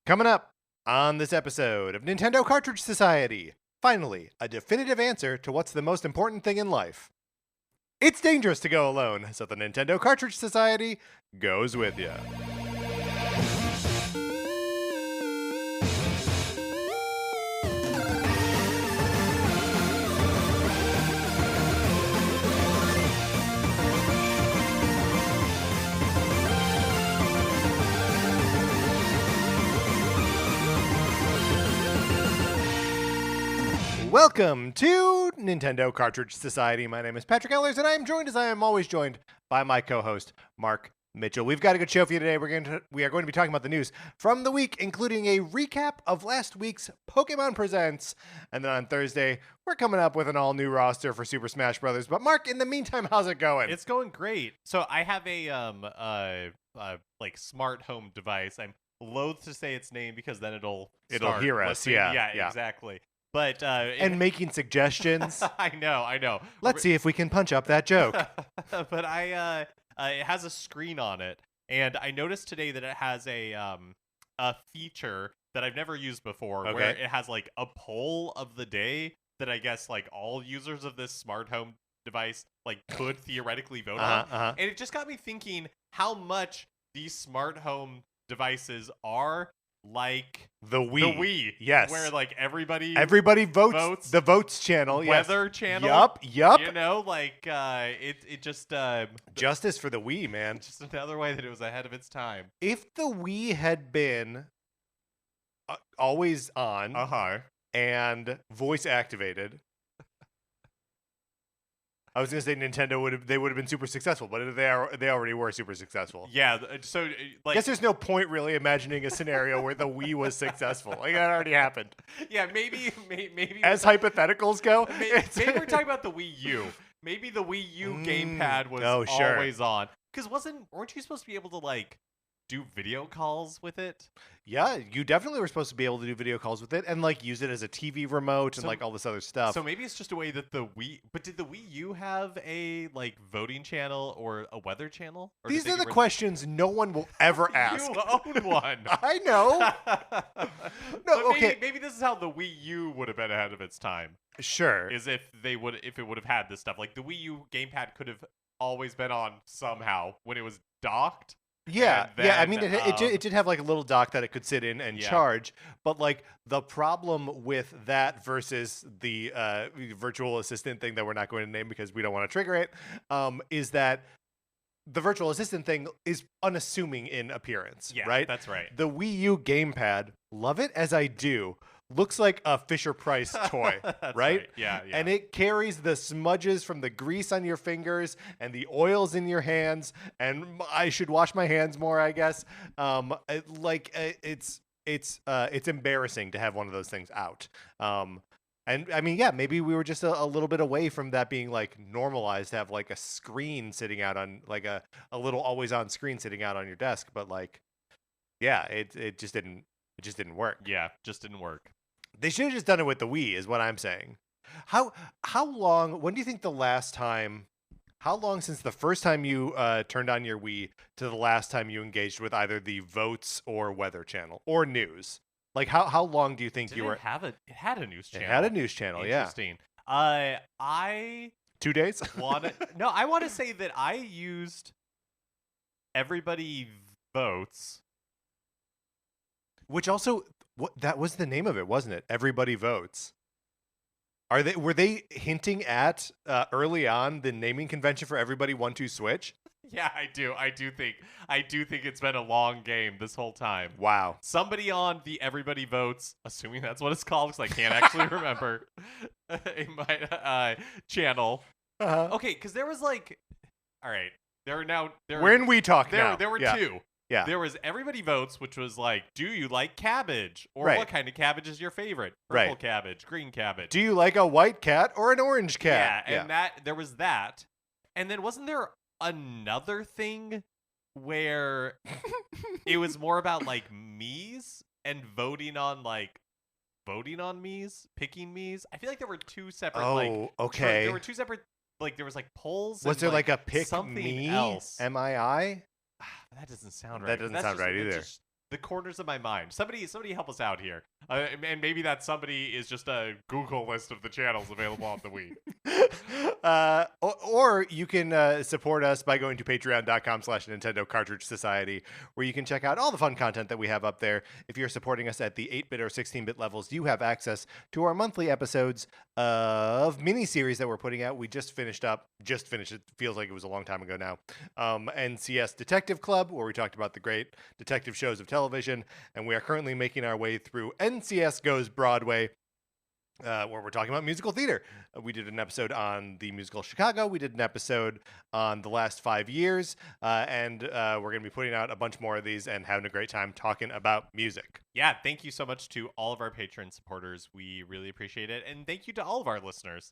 Coming up on this episode of Nintendo Cartridge Society, finally, a definitive answer to what's the most important thing in life. It's dangerous to go alone, so the Nintendo Cartridge Society goes with you. Welcome to Nintendo Cartridge Society. My name is Patrick Ellers, and I am joined, as I am always joined, by my co-host, Mark Mitchell. We've got a good show for you today. We are going to be talking about the news from the week, including a recap of last week's Pokemon Presents. And then on Thursday, we're coming up with an all-new roster for Super Smash Bros. But Mark, in the meantime, how's it going? It's going great. So I have a smart home device. I'm loath to say its name because then it'll hear us. Yeah, exactly. But and making suggestions. I know. Let's see if we can punch up that joke. But it has a screen on it, and I noticed today that it has a feature that I've never used before, where it has like a poll of the day that I guess like all users of this smart home device like could theoretically vote on, and it just got me thinking how much these smart home devices are like the Wii. Yes. Where like everybody votes the votes channel. Weather channel. Yup. You know, like it just justice for the Wii, man. Just another way that it was ahead of its time. If the Wii had been always on and voice activated, I was gonna say Nintendo would have been super successful, but they already were super successful. Yeah, so like, I guess there's no point really imagining a scenario where the Wii was successful. Like that already happened. Yeah, maybe as hypotheticals go. Maybe we're talking about the Wii U. Maybe the Wii U gamepad was always on. Because weren't you supposed to be able to like do video calls with it? Yeah, you definitely were supposed to be able to do video calls with it and like use it as a TV remote and like all this other stuff. So maybe it's just a way that the Wii. But did the Wii U have a like voting channel or a weather channel? Or these are the questions no one will ever ask. You own one. I know. No, okay. Maybe this is how the Wii U would have been ahead of its time. Sure. Is if it would have had this stuff. Like the Wii U gamepad could have always been on somehow when it was docked. Yeah. I mean, it did have like a little dock that it could sit in and charge, but like the problem with that versus the virtual assistant thing that we're not going to name because we don't want to trigger it, is that the virtual assistant thing is unassuming in appearance. Yeah, right. That's right. The Wii U gamepad, love it as I do, looks like a Fisher-Price toy, right? Yeah. And it carries the smudges from the grease on your fingers and the oils in your hands. And I should wash my hands more, I guess. It's embarrassing to have one of those things out. And I mean, yeah, maybe we were just a little bit away from that being like normalized to have like a screen sitting out on like a little always on screen sitting out on your desk. But like, yeah, it just didn't work. Yeah, just didn't work. They should have just done it with the Wii, is what I'm saying. How long? When do you think the last time? How long since the first time you turned on your Wii to the last time you engaged with either the votes or weather channel or news? Like how long do you think you were? It had a news channel. It had a news channel. Interesting. Yeah. I 2 days. I want to say that I used Everybody Votes. Which also, that was the name of it, wasn't it? Everybody Votes. Were they hinting at early on the naming convention for Everybody 1-2 Switch? Yeah, I do. I do think it's been a long game this whole time. Wow. Somebody on the Everybody Votes, assuming that's what it's called, because I can't actually remember, in my channel. Okay, because there was like, all right, when we talk now. There were two. Yeah. There was Everybody Votes, which was like, do you like cabbage? Or what kind of cabbage is your favorite? Purple cabbage, green cabbage. Do you like a white cat or an orange cat? Yeah, and there was that. And then wasn't there another thing where it was more about like me's and voting on me's, picking me's? I feel like there were two separate okay. There were two separate there was like polls. Was there like a pick something me else? MII? That doesn't sound right. That doesn't sound right either. the corners of my mind. Somebody help us out here. And maybe that somebody is just a Google list of the channels available on the Wii. Or you can support us by going to patreon.com/Nintendo Cartridge Society, where you can check out all the fun content that we have up there. If you're supporting us at the 8-bit or 16-bit levels, you have access to our monthly episodes of mini-series that we're putting out. We just finished, it feels like it was a long time ago now, NCS Detective Club, where we talked about the great detective shows of television, and we are currently making our way through NCS Goes Broadway, where we're talking about musical theater. We did an episode on the musical Chicago. We did an episode on the last 5 years, and we're going to be putting out a bunch more of these and having a great time talking about music. Yeah, thank you so much to all of our Patreon supporters. We really appreciate it, and thank you to all of our listeners.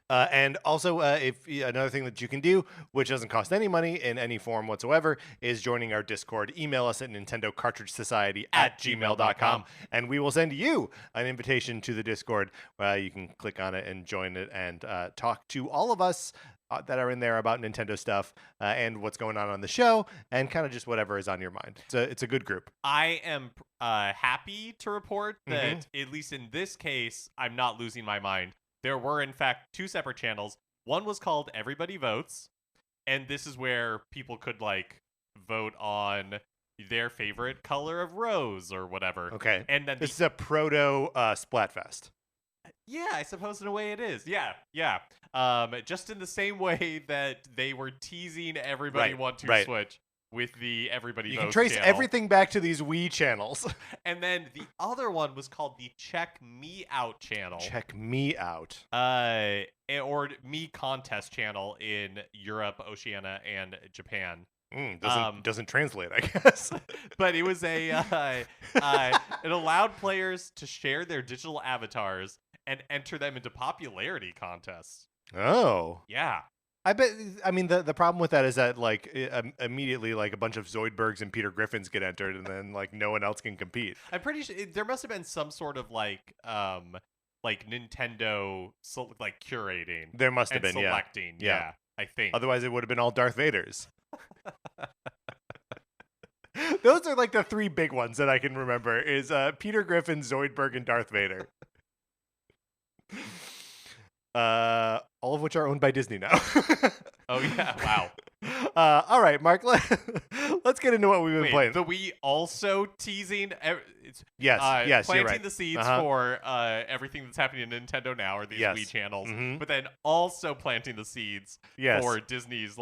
And also, if another thing that you can do, which doesn't cost any money in any form whatsoever, is joining our Discord. Email us at nintendocartridgesociety@gmail.com, and we will send you an invitation to the Discord. You can click on it and join it and talk to all of us that are in there about Nintendo stuff and what's going on the show and kind of just whatever is on your mind. It's a good group. I am happy to report that, at least in this case, I'm not losing my mind. There were, in fact, 2 separate channels. One was called Everybody Votes, and this is where people could, vote on their favorite color of rose or whatever. Okay. And then this is a proto Splatfest. Yeah, I suppose in a way it is. Yeah. Just in the same way that they were teasing Everybody Want to Switch with the Everybody Votes. You can trace channel. everything back to these Wii channels. And then the other one was called the Check Me Out channel. Check Me Out. Or Me Contest channel in Europe, Oceania, and Japan. Doesn't translate, I guess. But it was it allowed players to share their digital avatars and enter them into popularity contests. Oh. Yeah. I mean, the problem with that is that, immediately, a bunch of Zoidbergs and Peter Griffins get entered, and then, no one else can compete. I'm pretty sure there must have been some sort of, Nintendo, curating. There must have been, selecting, yeah, I think. Otherwise, it would have been all Darth Vaders. Those are, the 3 big ones that I can remember, is Peter Griffin, Zoidberg, and Darth Vader. All of which are owned by Disney now. Oh, yeah. Wow. All right, Mark, let's get into what we've been playing. The Wii also teasing... Yes, planting you're right. the seeds for everything that's happening in Nintendo now, or these Wii channels, but then also planting the seeds for Disney's,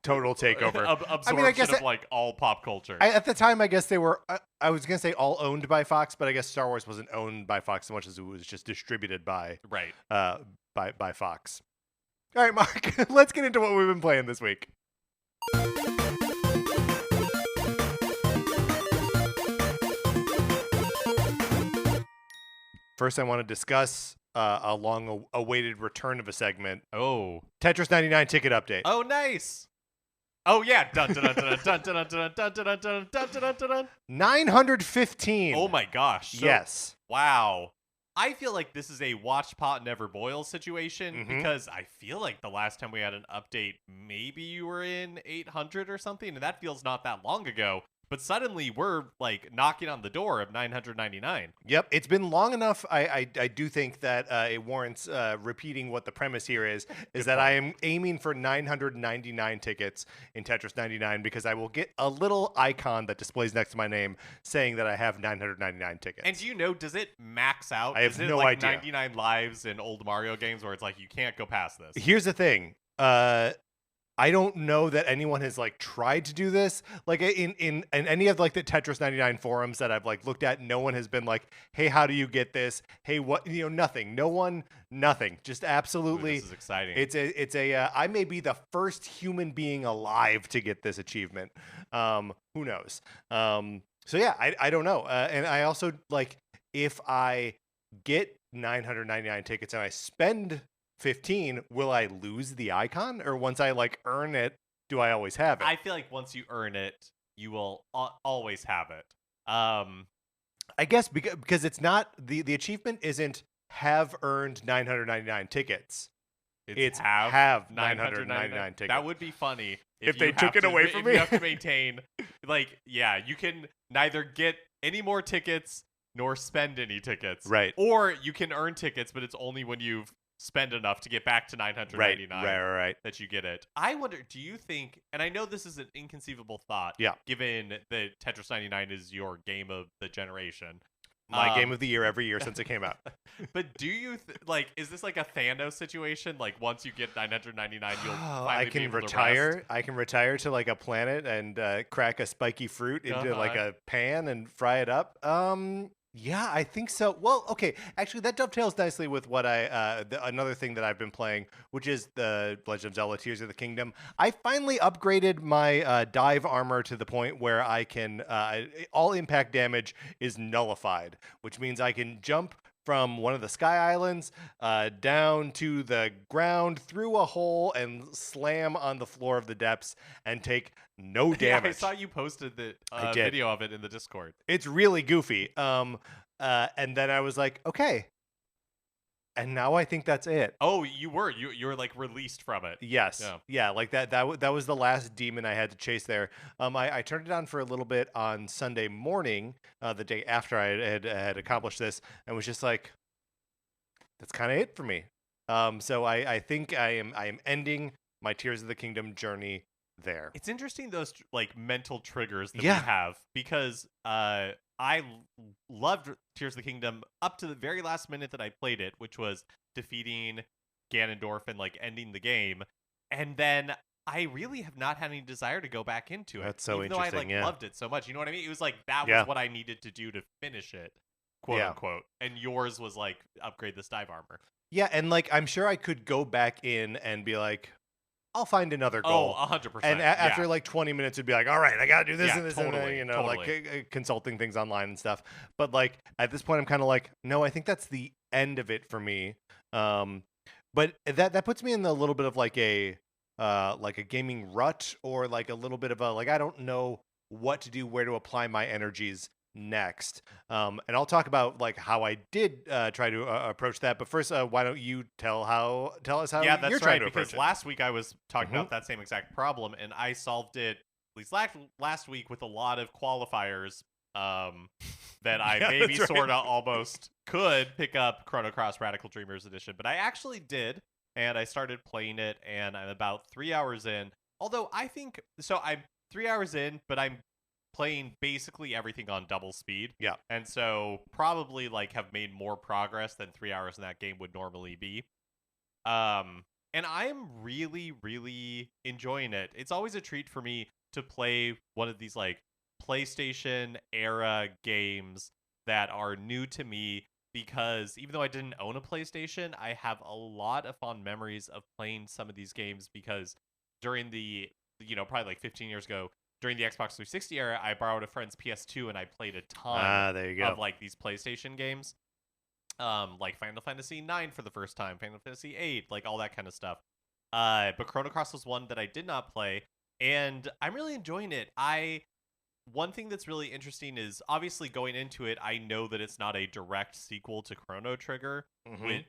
total takeover. Absorption of all pop culture. At the time, I guess they were, I was going to say all owned by Fox, but I guess Star Wars wasn't owned by Fox so much as it was just distributed by by Fox. All right, Mark, let's get into what we've been playing this week. First, I want to discuss a long-awaited return of a segment. Oh. Tetris 99 ticket update. Oh, nice. Oh, yeah. Dun, dun, dun, dun, dun, dun, dun, dun, dun, dun, dun, dun, dun. 915. Oh, my gosh. Yes. Wow. I feel like this is a watch pot never boil situation because I feel like the last time we had an update, maybe you were in 800 or something, and that feels not that long ago. But suddenly we're knocking on the door of 999. Yep, it's been long enough. I do think that it warrants repeating what the premise here is that I am aiming for 999 tickets in Tetris 99 because I will get a little icon that displays next to my name saying that I have 999 tickets. And do you know, does it max out? I have no idea. 99 lives in old Mario games where it's you can't go past this? Here's the thing. I don't know that anyone has tried to do this. In any of the Tetris 99 forums that I've looked at, no one has been hey, how do you get this? Hey, what, nothing. No one, nothing. Just absolutely. Ooh, this is exciting. It's a I may be the first human being alive to get this achievement. Who knows? So yeah, I don't know. And I also if I get 999 tickets and I spend 15, will I lose the icon, or once I earn it, do I always have it? I feel like once you earn it, you will always have it. I guess because it's not the achievement isn't have earned 999 tickets. It's have 999 tickets. That would be funny if they took it away from me. You have to maintain you can neither get any more tickets nor spend any tickets. Right. Or you can earn tickets, but it's only when you've spent enough to get back to $999 right. that you get it. I wonder, do you think, and I know this is an inconceivable thought, given that Tetris 99 is your game of the generation. My game of the year every year since it came out. But do you like? Is this like a Thanos situation? Like once you get 999, you'll finally be able to rest? I can retire to like a planet and crack a spiky fruit into like a pan and fry it up. Yeah, I think so. Well, okay. Actually, that dovetails nicely with what another thing that I've been playing, which is the Legend of Zelda: Tears of the Kingdom. I finally upgraded my dive armor to the point where I can all impact damage is nullified, which means I can jump from one of the sky islands down to the ground through a hole and slam on the floor of the depths and take no damage. Yeah, I saw you posted the video of it in the Discord. It's really goofy. And then I was like, okay. And now I think that's it. Oh, you were like released from it. Yes. Yeah, like that was the last demon I had to chase there. I turned it on for a little bit on Sunday morning, the day after I had accomplished this, and was just like, that's kind of it for me. So I think I am ending my Tears of the Kingdom journey there. It's interesting those like mental triggers that we have, because I loved Tears of the Kingdom up to the very last minute that I played it, which was defeating Ganondorf and like ending the game. And then I really have not had any desire to go back into it. That's so even though interesting. I loved it so much. You know what I mean? It was like that was what I needed to do to finish it, quote unquote. And yours was like upgrade this dive armor. Yeah, and like I'm sure I could go back in and be like, I'll find another goal. Oh, 100%. And after like 20 minutes, it'd be like, all right, I got to do this and this and that, you know, totally. like consulting things online and stuff. But like at this point, I'm kind of like, no, I think that's the end of it for me. But that puts me in a little bit of like a gaming rut, or like a little bit of a, like, I don't know what to do, where to apply my energies next. And I'll talk about like how I did try to approach that. But first, why don't you tell us how that's you're trying to approach because it? last week I was talking about that same exact problem, and I solved it at least last week with a lot of qualifiers that I maybe sort of almost could pick up Chrono Cross Radical Dreamers Edition, but I actually did, and I started playing it, and I'm about 3 hours in. Although I think so, I'm 3 hours in, but I'm playing basically everything on double speed. Yeah. And so probably like have made more progress than 3 hours in that game would normally be. And I am really, really enjoying it. It's always a treat for me to play one of these like PlayStation era games that are new to me, because even though I didn't own a PlayStation, I have a lot of fond memories of playing some of these games, because during the, probably like 15 years ago, during the Xbox 360 era, I borrowed a friend's PS2 and I played a ton there you go. of like these PlayStation games. Like Final Fantasy 9 for the first time, Final Fantasy 8, like all that kind of stuff. But Chrono Cross was one that I did not play, and I'm really enjoying it. One thing that's really interesting is, obviously going into it, I know that it's not a direct sequel to Chrono Trigger. And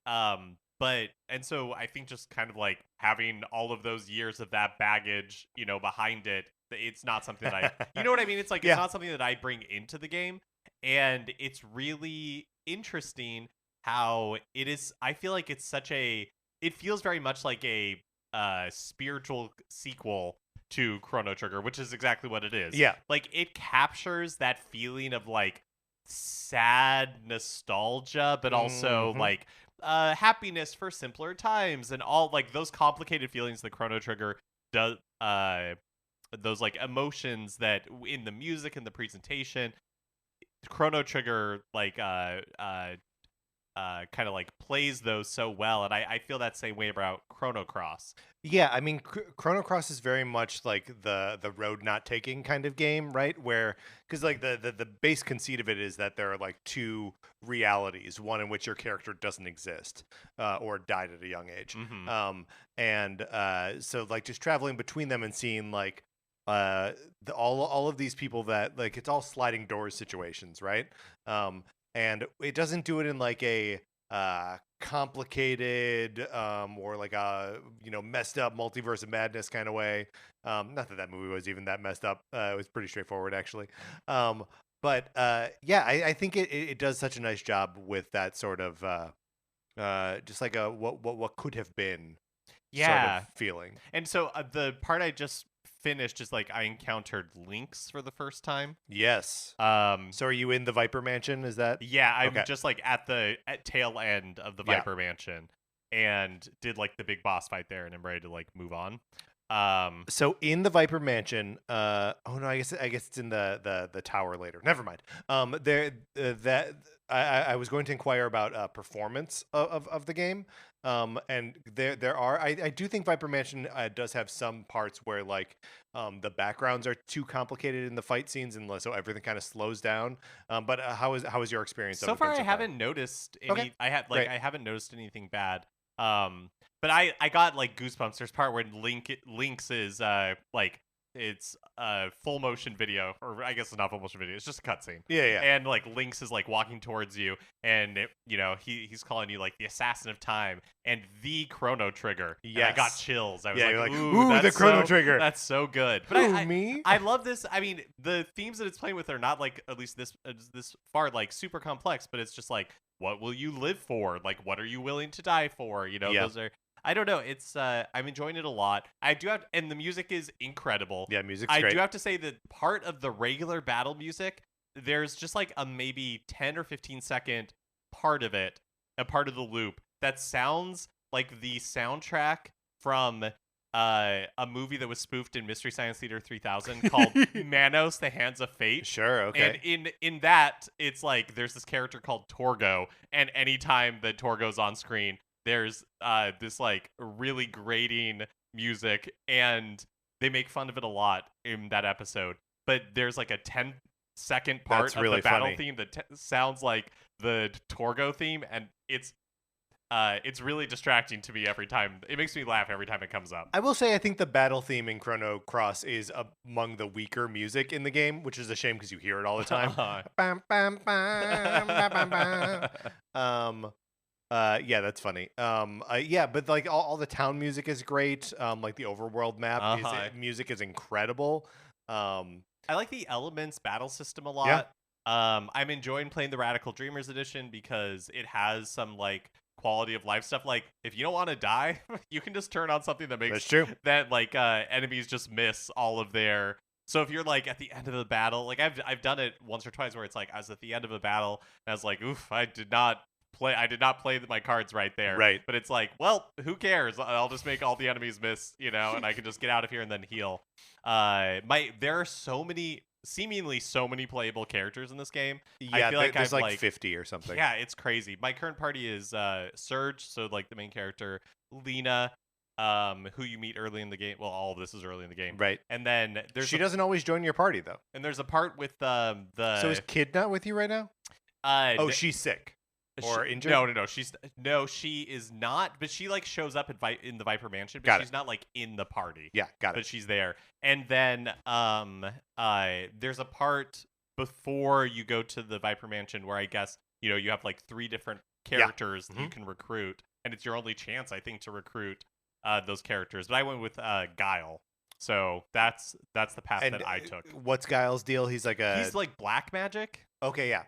so I think just kind of like having all of those years of that baggage, behind it, it's not something that you know what I mean? It's like, it's not something that I bring into the game. And it's really interesting how it is. I feel like it's it feels very much like a spiritual sequel to Chrono Trigger, which is exactly what it is. Yeah. Like, it captures that feeling of like sad nostalgia, but also like happiness for simpler times, and all like those complicated feelings that Chrono Trigger does, those like emotions that in the music and the presentation, Chrono Trigger like kind of like plays those so well, and I feel that same way about Chrono Cross. Yeah, I mean, Chrono Cross is very much like the road not taking kind of game, right? Where, because like the base conceit of it is that there are like two realities, one in which your character doesn't exist or died at a young age. So like just traveling between them and seeing like all of these people that like, it's all sliding doors situations, right? And it doesn't do it in like a complicated or like a messed up multiverse of madness kind of way. Not that movie was even that messed up. It was pretty straightforward actually. But I think it does such a nice job with that sort of just like a what could have been sort of feeling. And so the part I just finished is like I encountered Lynx for the first time. Yes. So are you in the Viper Mansion? Is that? Yeah, I'm okay. just like at tail end of the Viper Mansion, and did like the big boss fight there, and I'm ready to like move on. So in the Viper Mansion, oh no, I guess it's in the tower later. Never mind. That I was going to inquire about performance of the game. And there are I do think Viper Mansion does have some parts where like the backgrounds are too complicated in the fight scenes, and so everything kind of slows down. But how is your experience? So far, I haven't noticed any. Okay. I haven't noticed anything bad. But I got like goosebumps. There's part where Lynx is like it's a full motion video, or I guess it's not full motion video. It's just a cutscene. Yeah. And like Lynx is like walking towards you, and he's calling you like the assassin of time and the Chrono Trigger. Yes. And I got chills. I was like, ooh, the Chrono Trigger. That's so good. But me? I love this. I mean, the themes that it's playing with are not like, at least this far, like super complex, but it's just like, what will you live for? Like, what are you willing to die for? Those are. I don't know. It's I'm enjoying it a lot. I do have, and the music is incredible. Yeah, music's great. I do have to say that part of the regular battle music, there's just like a maybe 10 or 15-second part of it, a part of the loop that sounds like the soundtrack from a movie that was spoofed in Mystery Science Theater 3000 called Manos: The Hands of Fate. Sure, okay. And in that, it's like there's this character called Torgo, and anytime that Torgo's on screen, there's this like really grating music, and they make fun of it a lot in that episode. But there's like a 10-second part of the battle theme that sounds like the Torgo theme, and it's really distracting to me every time. It makes me laugh every time it comes up. I will say I think the battle theme in Chrono Cross is among the weaker music in the game, which is a shame because you hear it all the time. Bam, bam, bam, bam, bam, bam. Yeah, that's funny. But like all the town music is great. Like the overworld map music is incredible. I like the Elements battle system a lot. Yeah. I'm enjoying playing the Radical Dreamers edition because it has some like quality of life stuff. Like if you don't want to die, you can just turn on something that makes that like enemies just miss all of their. So if you're like at the end of the battle, like I've done it once or twice where it's like I was at the end of a battle and I was like, oof, I did not play my cards right there. Right. But it's like, well, who cares? I'll just make all the enemies miss, and I can just get out of here and then heal. There are seemingly so many playable characters in this game. Yeah, I feel like there's like 50 or something. Yeah, it's crazy. My current party is Surge, so like the main character, Lena, who you meet early in the game. Well, all of this is early in the game. Right. And then she doesn't always join your party though. And there's a part with the So is Kid not with you right now? She's sick. Or injured? No, she is not. But she like shows up in the Viper Mansion, but she's not like in the party. Yeah, got it. But she's there. And then there's a part before you go to the Viper Mansion where I guess you have like 3 different characters that you can recruit, and it's your only chance, I think, to recruit those characters. But I went with Guile. So that's the path that I took. What's Guile's deal? He's like black magic. Okay, yeah.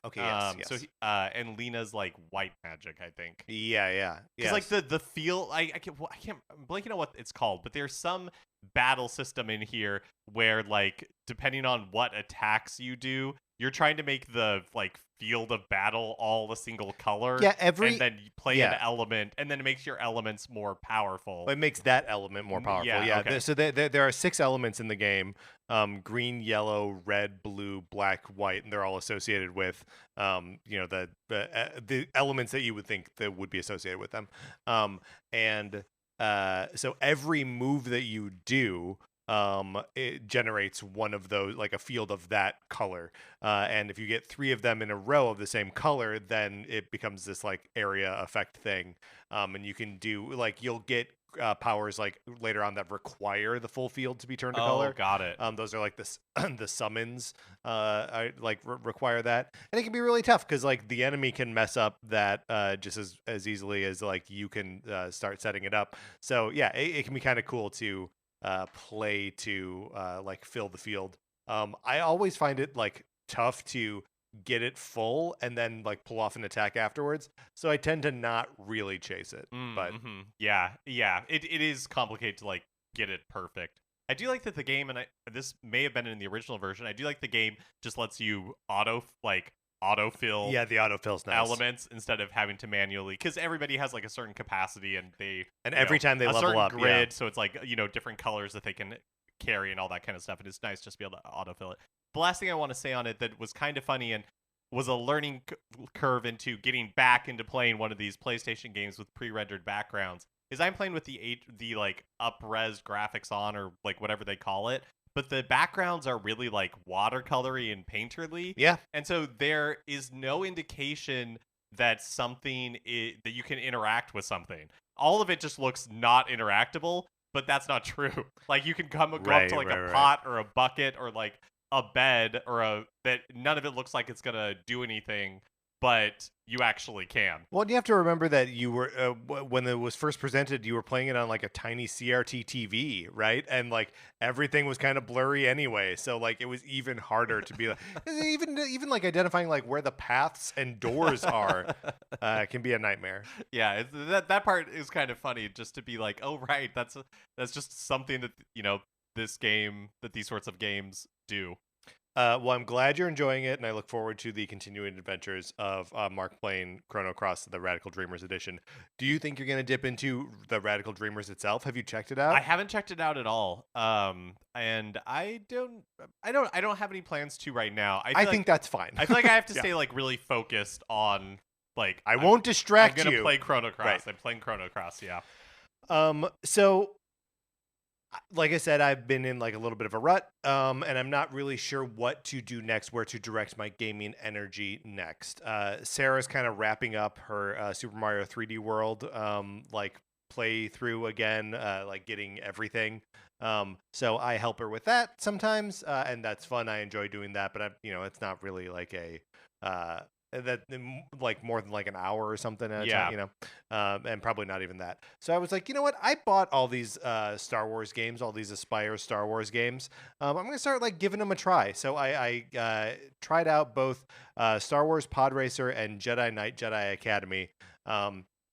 Okay, yes. So and Lena's like white magic, I think. Yeah. Because like the feel, I'm blanking on what it's called, but there's some battle system in here where like depending on what attacks you do, you're trying to make the like field of battle all a single color. Yeah, and then you play an element, and then it makes your elements more powerful. It makes that element more powerful. Yeah. Okay. So there are 6 elements in the game: green, yellow, red, blue, black, white, and they're all associated with the elements that you would think that would be associated with them. So every move that you do, it generates one of those, like a field of that color, and if you get 3 of them in a row of the same color, then it becomes this like area effect thing, and you can do like you'll get powers like later on that require the full field to be turned to color. Got it. Those are like the summons require that, and it can be really tough because like the enemy can mess up that just as easily as like you can start setting it up. So yeah, it can be kind of cool to play to like fill the field. I always find it like tough to get it full and then like pull off an attack afterwards. So I tend to not really chase it. But yeah, it is complicated to like get it perfect. I do like that the game, and this may have been in the original version. I do like the game just lets you autofill. Yeah, the autofill's nice. Elements instead of having to manually, because everybody has like a certain capacity, and every time they level up, grid, so it's like different colors that they can carry and all that kind of stuff. And it's nice just to be able to autofill it. The last thing I want to say on it that was kind of funny and was a learning curve into getting back into playing one of these PlayStation games with pre-rendered backgrounds is I'm playing with the like up-res graphics on, or like whatever they call it, but the backgrounds are really like watercolory and painterly. Yeah. And so there is no indication that something that you can interact with something. All of it just looks not interactable, but that's not true. Like you can go up to like a pot or a bucket or like a bed or that none of it looks like it's going to do anything, but you actually can. Well, you have to remember that you were when it was first presented, you were playing it on like a tiny CRT TV, right? And like everything was kind of blurry anyway, so like it was even harder to be like even like identifying like where the paths and doors are can be a nightmare. Yeah, that part is kind of funny, just to be like, oh right, that's just something that these sorts of games do. Well, I'm glad you're enjoying it, and I look forward to the continuing adventures of Mark playing Chrono Cross, the Radical Dreamers edition. Do you think you're going to dip into the Radical Dreamers itself? Have you checked it out? I haven't checked it out at all. And I don't have any plans to right now. I think that's fine. I feel like I have to stay like really focused on like I won't distract you. I'm going to play Chrono Cross. Right. I'm playing Chrono Cross, yeah. So like I said, I've been in like a little bit of a rut, and I'm not really sure what to do next, where to direct my gaming energy next. Sarah's kind of wrapping up her Super Mario 3D World like playthrough again, like getting everything. So I help her with that sometimes, and that's fun. I enjoy doing that, but it's not really like a that like more than like an hour or something at a time, and probably not even that. So I was like, you know what? I bought all these Star Wars games, all these Aspire Star Wars games. I'm gonna start like giving them a try. So I tried out both Star Wars Podracer and Jedi Knight Jedi Academy.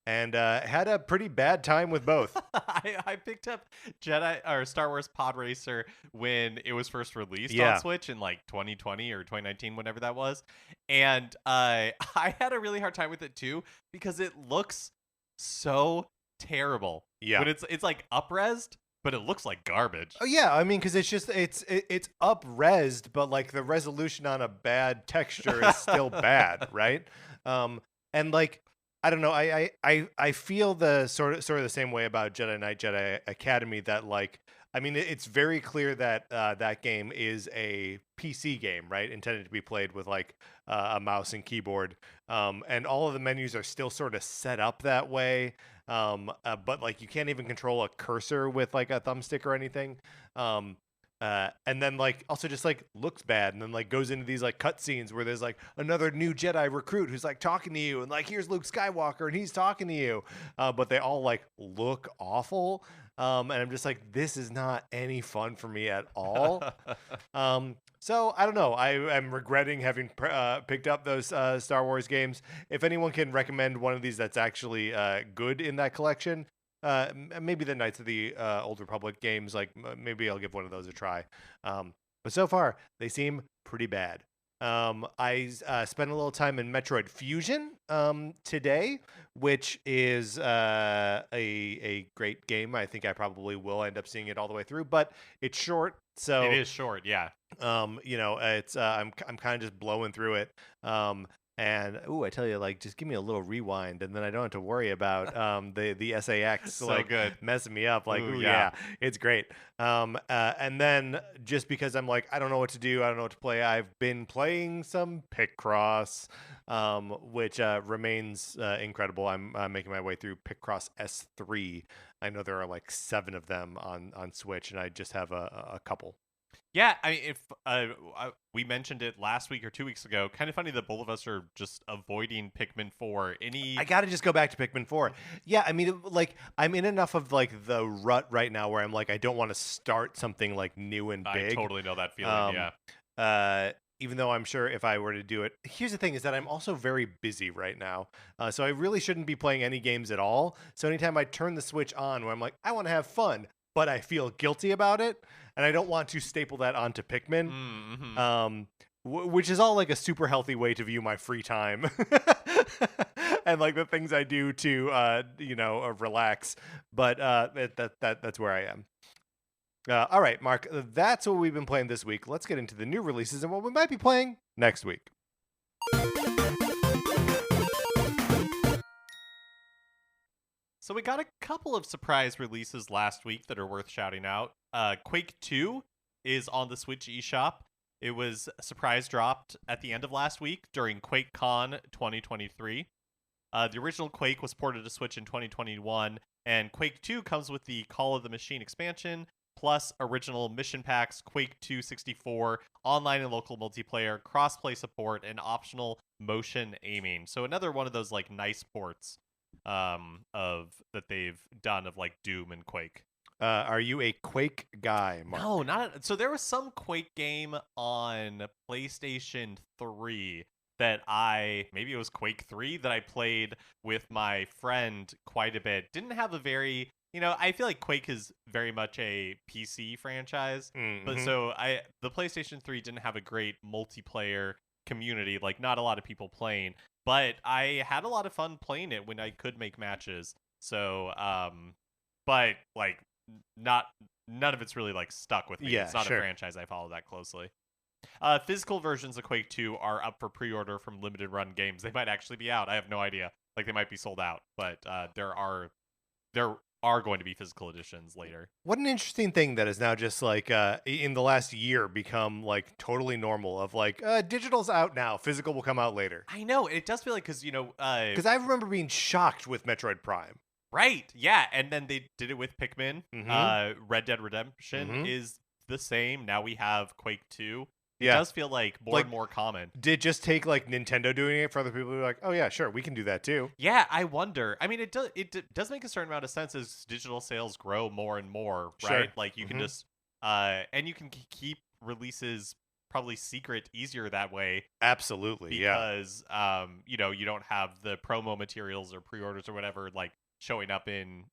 And had a pretty bad time with both. I picked up Jedi or Star Wars Podracer when it was first released on Switch in like 2020 or 2019, whenever that was, and I had a really hard time with it too because it looks so terrible. Yeah, but it's like up-resed, but it looks like garbage. Oh yeah, I mean, because it's just it's up-resed, but like the resolution on a bad texture is still bad, right? And like, I don't know. I feel the sort of the same way about Jedi Knight Jedi Academy. That like, I mean, it's very clear that that game is a PC game, right? Intended to be played with like a mouse and keyboard. And all of the menus are still sort of set up that way. But like, you can't even control a cursor with like a thumbstick or anything. And then like also just like looks bad, and then like goes into these like cutscenes where there's like another new Jedi recruit who's like talking to you, and like here's Luke Skywalker and he's talking to you, but they all like look awful, and I'm just like, this is not any fun for me at all. So I don't know. I'm regretting having picked up those Star Wars games. If anyone can recommend one of these that's actually good in that collection. Maybe the Knights of the Old Republic games, like maybe I'll give one of those a try. But so far, they seem pretty bad. I spent a little time in Metroid Fusion today, which is a great game. I think I probably will end up seeing it all the way through, but it's short. So it is short, yeah. It's I'm kind of just blowing through it. And I tell you, like, just give me a little rewind, and then I don't have to worry about the SAX so like good. messing me up. Like, yeah, it's great. And then just because I'm like, I don't know what to do, I don't know what to play, I've been playing some Picross, which remains incredible. I'm making my way through Picross S3. I know there are like 7 of them on Switch, and I just have a couple. Yeah, I mean, if we mentioned it last week or 2 weeks ago, kind of funny that both of us are just avoiding Pikmin 4. I got to just go back to Pikmin 4. Yeah, I mean, like, I'm in enough of like the rut right now where I'm like, I don't want to start something like new and big. I totally know that feeling. Yeah. even though I'm sure if I were to do it, here's the thing is that I'm also very busy right now. So I really shouldn't be playing any games at all. So anytime I turn the Switch on where I'm like, I want to have fun, but I feel guilty about it, and I don't want to staple that onto Pikmin, which is all like a super healthy way to view my free time and like the things I do to, relax. But that's where I am. All right, Mark, that's what we've been playing this week. Let's get into the new releases and what we might be playing next week. So we got a couple of surprise releases last week that are worth shouting out. Quake II is on the Switch eShop. It was surprise dropped at the end of last week during QuakeCon 2023. The original Quake was ported to Switch in 2021, and Quake II comes with the Call of the Machine expansion, plus original mission packs, Quake II 64, online and local multiplayer, cross-play support, and optional motion aiming. So another one of those like nice ports of that they've done of like Doom and Quake. Are you a Quake guy, Mark? No, not so there was some Quake game on PlayStation 3 that maybe it was Quake 3 that I played with my friend quite a bit. Didn't have a very, I feel like Quake is very much a PC franchise, but so the PlayStation 3 didn't have a great multiplayer community, like not a lot of people playing, but I had a lot of fun playing it when I could make matches. So, but like none of it's really like stuck with me. Yeah, it's not sure. a franchise I follow that closely. Physical versions of Quake 2 are up for pre-order from limited run games. They might actually be out. I have no idea. Like they might be sold out, but there are going to be physical editions later. What an interesting thing that is now just like in the last year become like totally normal of like digital's out now, physical will come out later. I know, it does feel like because I remember being shocked with Metroid Prime. Right, yeah, and then they did it with Pikmin. Red Dead Redemption is the same. Now we have Quake 2. It does feel like more and more common. Did it just take like Nintendo doing it for other people to be like, oh yeah, sure, we can do that too? Yeah, I wonder. I mean, it does make a certain amount of sense as digital sales grow more and more, right? Sure. Like you can just and you can keep releases probably secret easier that way. Absolutely, because you don't have the promo materials or pre-orders or whatever like showing up in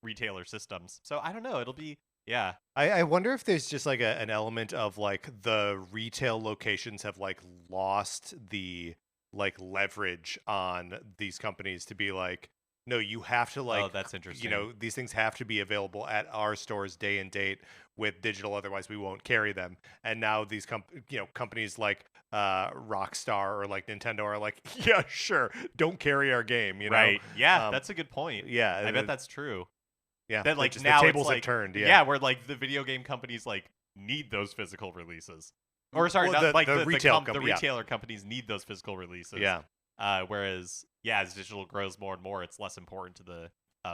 retailer systems. So I don't know. It'll be. Yeah. I wonder if there's just like an element of like the retail locations have like lost the like leverage on these companies to be like, no, you have to like, that's interesting. These things have to be available at our stores day and date with digital, otherwise we won't carry them. And now these companies like Rockstar or like Nintendo are like, yeah, sure, don't carry our game, Right. Yeah, that's a good point. Yeah. I bet that's true. Yeah, that like just now the tables it's like, have turned. Yeah, where like the video game companies like need those physical releases, or sorry, Well, not like the retailer companies need those physical releases. Yeah. Whereas as digital grows more and more, it's less important to the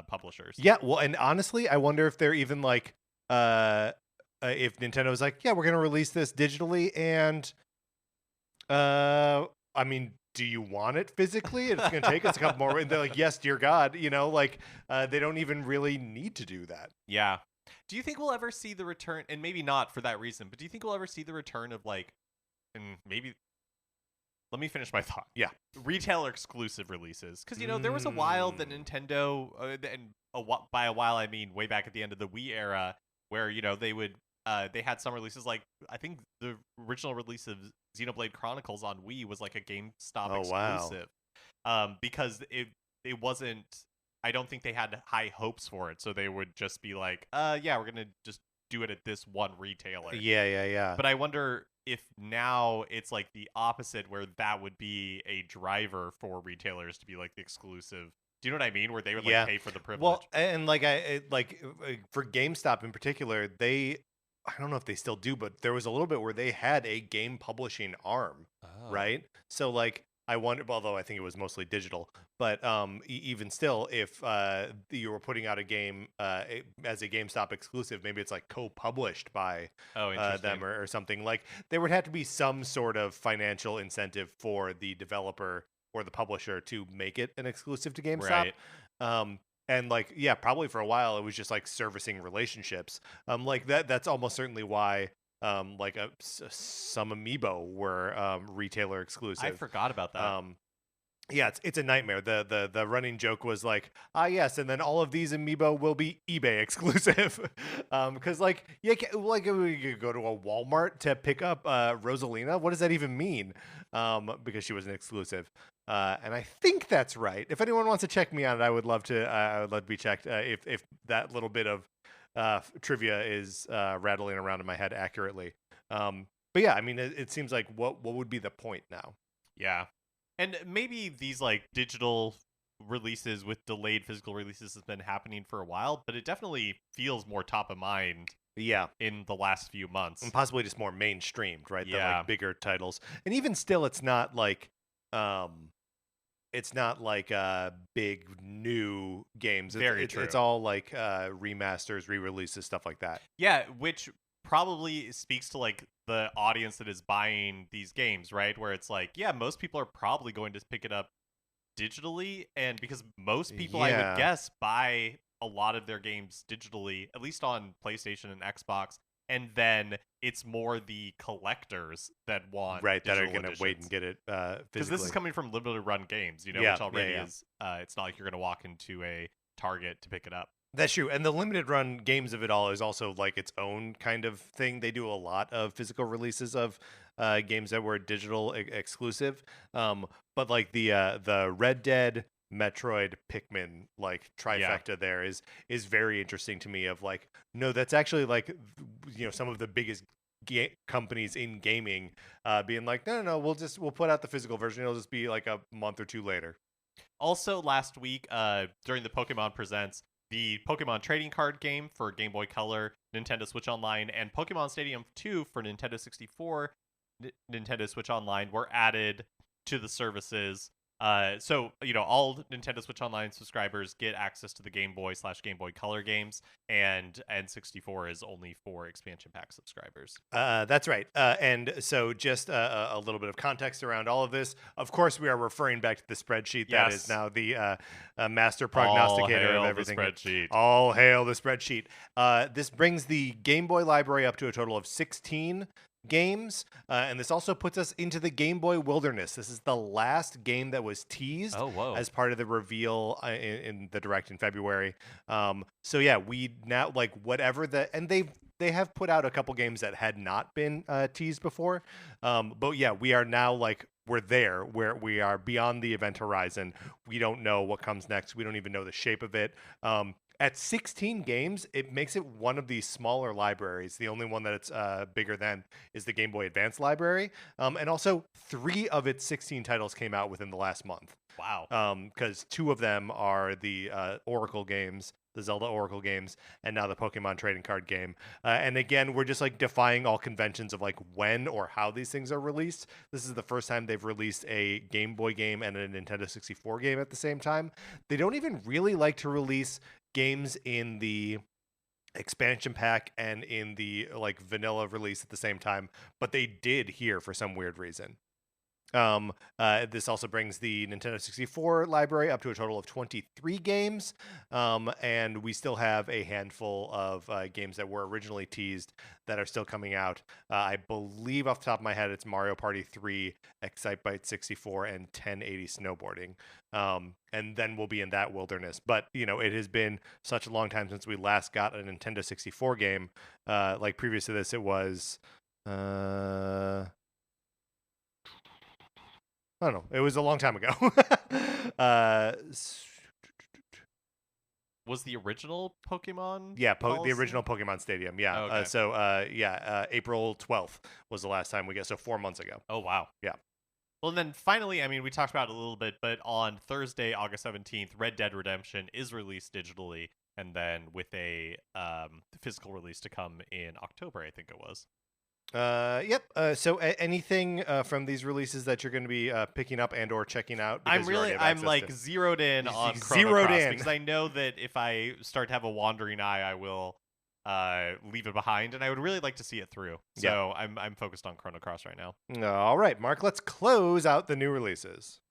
publishers. Yeah. Well, and honestly, I wonder if they're even like, if Nintendo's like, yeah, we're gonna release this digitally, and I mean, do you want it physically? It's going to take us a couple more. And they're like, yes, dear God, they don't even really need to do that. Yeah. Do you think we'll ever see the return, and maybe not for that reason, but do you think we'll ever see the return of like, and maybe, let me finish my thought. Yeah. Retailer exclusive releases. Because, there was a while that Nintendo, by a while I mean way back at the end of the Wii era, where, they would, they had some releases like, I think the original release of Xenoblade Chronicles on Wii was like a GameStop exclusive. Wow. Because it wasn't, I don't think they had high hopes for it. So they would just be like, we're going to just do it at this one retailer. Yeah. But I wonder if now it's like the opposite, where that would be a driver for retailers to be like the exclusive. Do you know what I mean? Where they would like pay for the privilege. Well, and like for GameStop in particular, I don't know if they still do, but there was a little bit where they had a game publishing arm, right? So like I wonder, although I think it was mostly digital, but even still, if you were putting out a game as a GameStop exclusive, maybe it's like co-published by them or something. Like there would have to be some sort of financial incentive for the developer or the publisher to make it an exclusive to GameStop. Right. And like, yeah, probably for a while it was just like servicing relationships. Like that's almost certainly why like some amiibo were retailer exclusive. I forgot about that. Yeah, it's a nightmare. The running joke was like, yes, and then all of these amiibo will be eBay exclusive, because like you could go to a Walmart to pick up Rosalina. What does that even mean? Because she was an exclusive, and I think that's right. If anyone wants to check me on it, I would love to. I would love to be checked. If that little bit of trivia is rattling around in my head accurately. But yeah, I mean, it seems like what would be the point now? Yeah. And maybe these like digital releases with delayed physical releases has been happening for a while, but it definitely feels more top of mind. Yeah, in the last few months, and possibly just more mainstreamed, right? Yeah, than like bigger titles, and even still, it's not like big new games. Very true. It's all like remasters, re-releases, stuff like that. Yeah, which probably speaks to like the audience that is buying these games, right? Where it's like, yeah, most people are probably going to pick it up digitally, and because most people, I would guess, buy a lot of their games digitally, at least on PlayStation and Xbox, and then it's more the collectors that want that are going to wait and get it physically. Because this is coming from limited run games, which already is. It's not like you're going to walk into a Target to pick it up. That's true. And the limited run games of it all is also like its own kind of thing. They do a lot of physical releases of games that were digital exclusive. But like the Red Dead, Metroid, Pikmin like trifecta there is very interesting to me. Of like, no, that's actually like, some of the biggest companies in gaming being like, no, we'll put out the physical version. It'll just be like a month or two later. Also, last week during the Pokemon Presents, the Pokemon trading card game for Game Boy Color, Nintendo Switch Online, and Pokemon Stadium 2 for Nintendo 64, Nintendo Switch Online were added to the services. So, all Nintendo Switch Online subscribers get access to the Game Boy/Game Boy Color games, and N64 is only for expansion pack subscribers. That's right. And so just a little bit of context around all of this. Of course, we are referring back to the spreadsheet that is now the master prognosticator of everything. All hail the spreadsheet. All hail the spreadsheet. This brings the Game Boy library up to a total of 16 games, and this also puts us into the Game Boy wilderness. This is the last game that was teased as part of the reveal in the Direct in February. So yeah, we now like whatever and they have put out a couple games that had not been teased before, but yeah, we are now like we're there where we are beyond the event horizon. We don't know what comes next. We don't even know the shape of it. At 16 games, it makes it one of the smaller libraries. The only one that it's bigger than is the Game Boy Advance library. And also, 3 of its 16 titles came out within the last month. Wow. Because 2 of them are the Oracle games, the Zelda Oracle games, and now the Pokemon trading card game. And again, we're just like defying all conventions of like when or how these things are released. This is the first time they've released a Game Boy game and a Nintendo 64 game at the same time. They don't even really like to release games in the expansion pack and in the like vanilla release at the same time, but they did here for some weird reason. This also brings the Nintendo 64 library up to a total of 23 games, and we still have a handful of games that were originally teased that are still coming out. I believe off the top of my head it's Mario Party 3, Excitebike 64, and 1080 Snowboarding. And then we'll be in that wilderness. But, it has been such a long time since we last got a Nintendo 64 game. Like previous to this, it was... I don't know. It was a long time ago. Was the original Pokemon? Yeah, the original Pokemon Stadium. Yeah. Okay. April 12th was the last time we got. So 4 months ago. Oh, wow. Yeah. Well, then finally, I mean, we talked about it a little bit, but on Thursday, August 17th, Red Dead Redemption is released digitally, and then with a physical release to come in October, I think it was. Yep. So anything from these releases that you're going to be picking up and or checking out? I'm like zeroed in on Chrono Cross because I know that if I start to have a wandering eye, I will leave it behind, and I would really like to see it through. So yeah. I'm focused on Chrono Cross right now. All right, Mark, let's close out the new releases.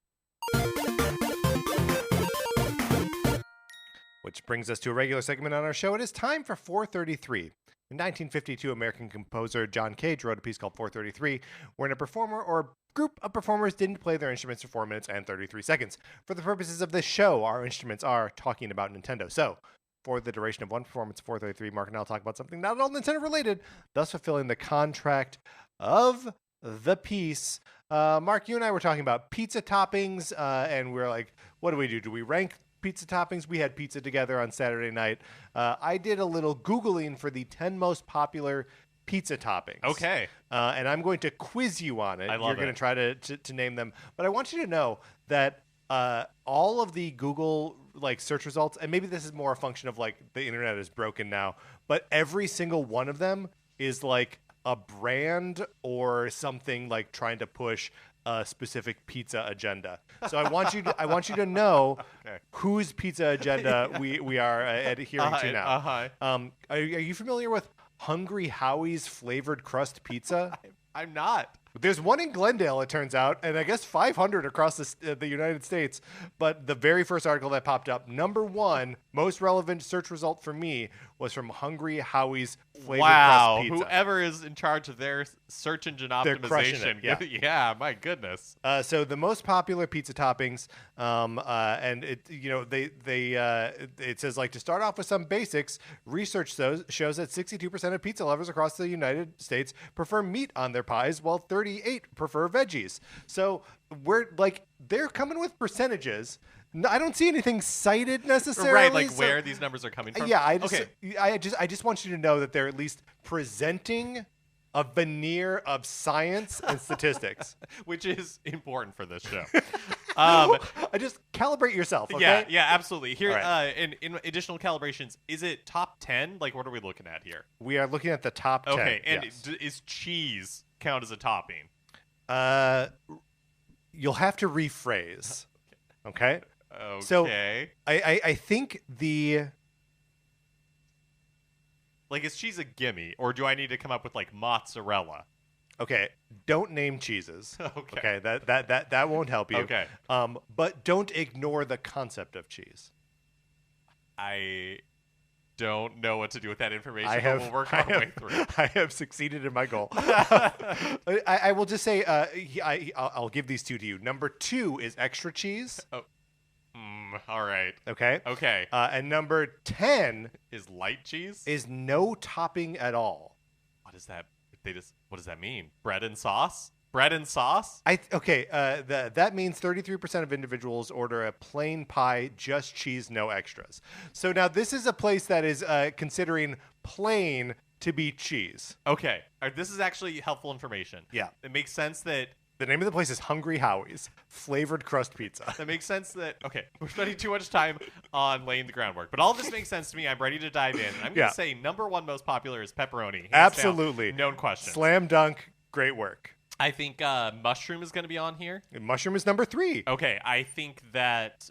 Which brings us to a regular segment on our show. It is time for 433. In 1952, American composer John Cage wrote a piece called 433, wherein a performer or group of performers didn't play their instruments for 4 minutes and 33 seconds. For the purposes of this show, our instruments are talking about Nintendo. So, for the duration of one performance, 433, Mark and I will talk about something not at all Nintendo related, thus fulfilling the contract of the piece. Mark, you and I were talking about pizza toppings, and we were like, what do we do? Do we rank pizza toppings? We had pizza together on Saturday night. I did a little Googling for the 10 most popular pizza toppings. Okay. And I'm going to quiz you on it. I love You're going to try to name them. But I want you to know that all of the Google search results, and maybe this is more a function of the internet is broken now, but every single one of them is a brand or something trying to push a specific pizza agenda. So I want you to know whose pizza agenda we are adhering to now. Are you familiar with Hungry Howie's flavored crust pizza? I'm not. There's one in Glendale, it turns out, and I guess 500 across the United States. But the very first article that popped up, number one, most relevant search result for me, was from Hungry Howie's flavored crust pizza. Whoever is in charge of their search engine optimization. Yeah, my goodness. So the most popular pizza toppings, and it says to start off with some basics. Research shows that 62% of pizza lovers across the United States prefer meat on their pies, while 38% prefer veggies. So they're coming with percentages. No, I don't see anything cited necessarily. Right, where these numbers are coming from. Yeah, I just want you to know that they're at least presenting a veneer of science and statistics, which is important for this show. I just calibrate yourself. Okay? Yeah, absolutely. Here, right. in additional calibrations, is it top 10? What are we looking at here? We are looking at the top 10. Okay, and yes. Is cheese count as a topping? You'll have to rephrase. Okay. Okay. So I think is cheese a gimme, or do I need to come up with mozzarella? Okay, don't name cheeses. Okay. That won't help you. Okay. But don't ignore the concept of cheese. I don't know what to do with that information. But we'll work our way through. I have succeeded in my goal. I will just say I'll give these two to you. Number 2 is extra cheese. Oh. All right. Okay. Okay. And number 10 is light cheese. Is no topping at all. What is that? What does that mean? Bread and sauce? Bread and sauce? That means 33% of individuals order a plain pie, just cheese, no extras. So now this is a place that is considering plain to be cheese. Okay. This is actually helpful information. Yeah. It makes sense that the name of the place is Hungry Howie's flavored crust pizza. That makes sense that, we're spending too much time on laying the groundwork. But all of this makes sense to me. I'm ready to dive in. I'm going to say number 1 most popular is pepperoni. Absolutely. Known question. Slam dunk. Great work. I think mushroom is going to be on here. Mushroom is number 3. Okay. I think that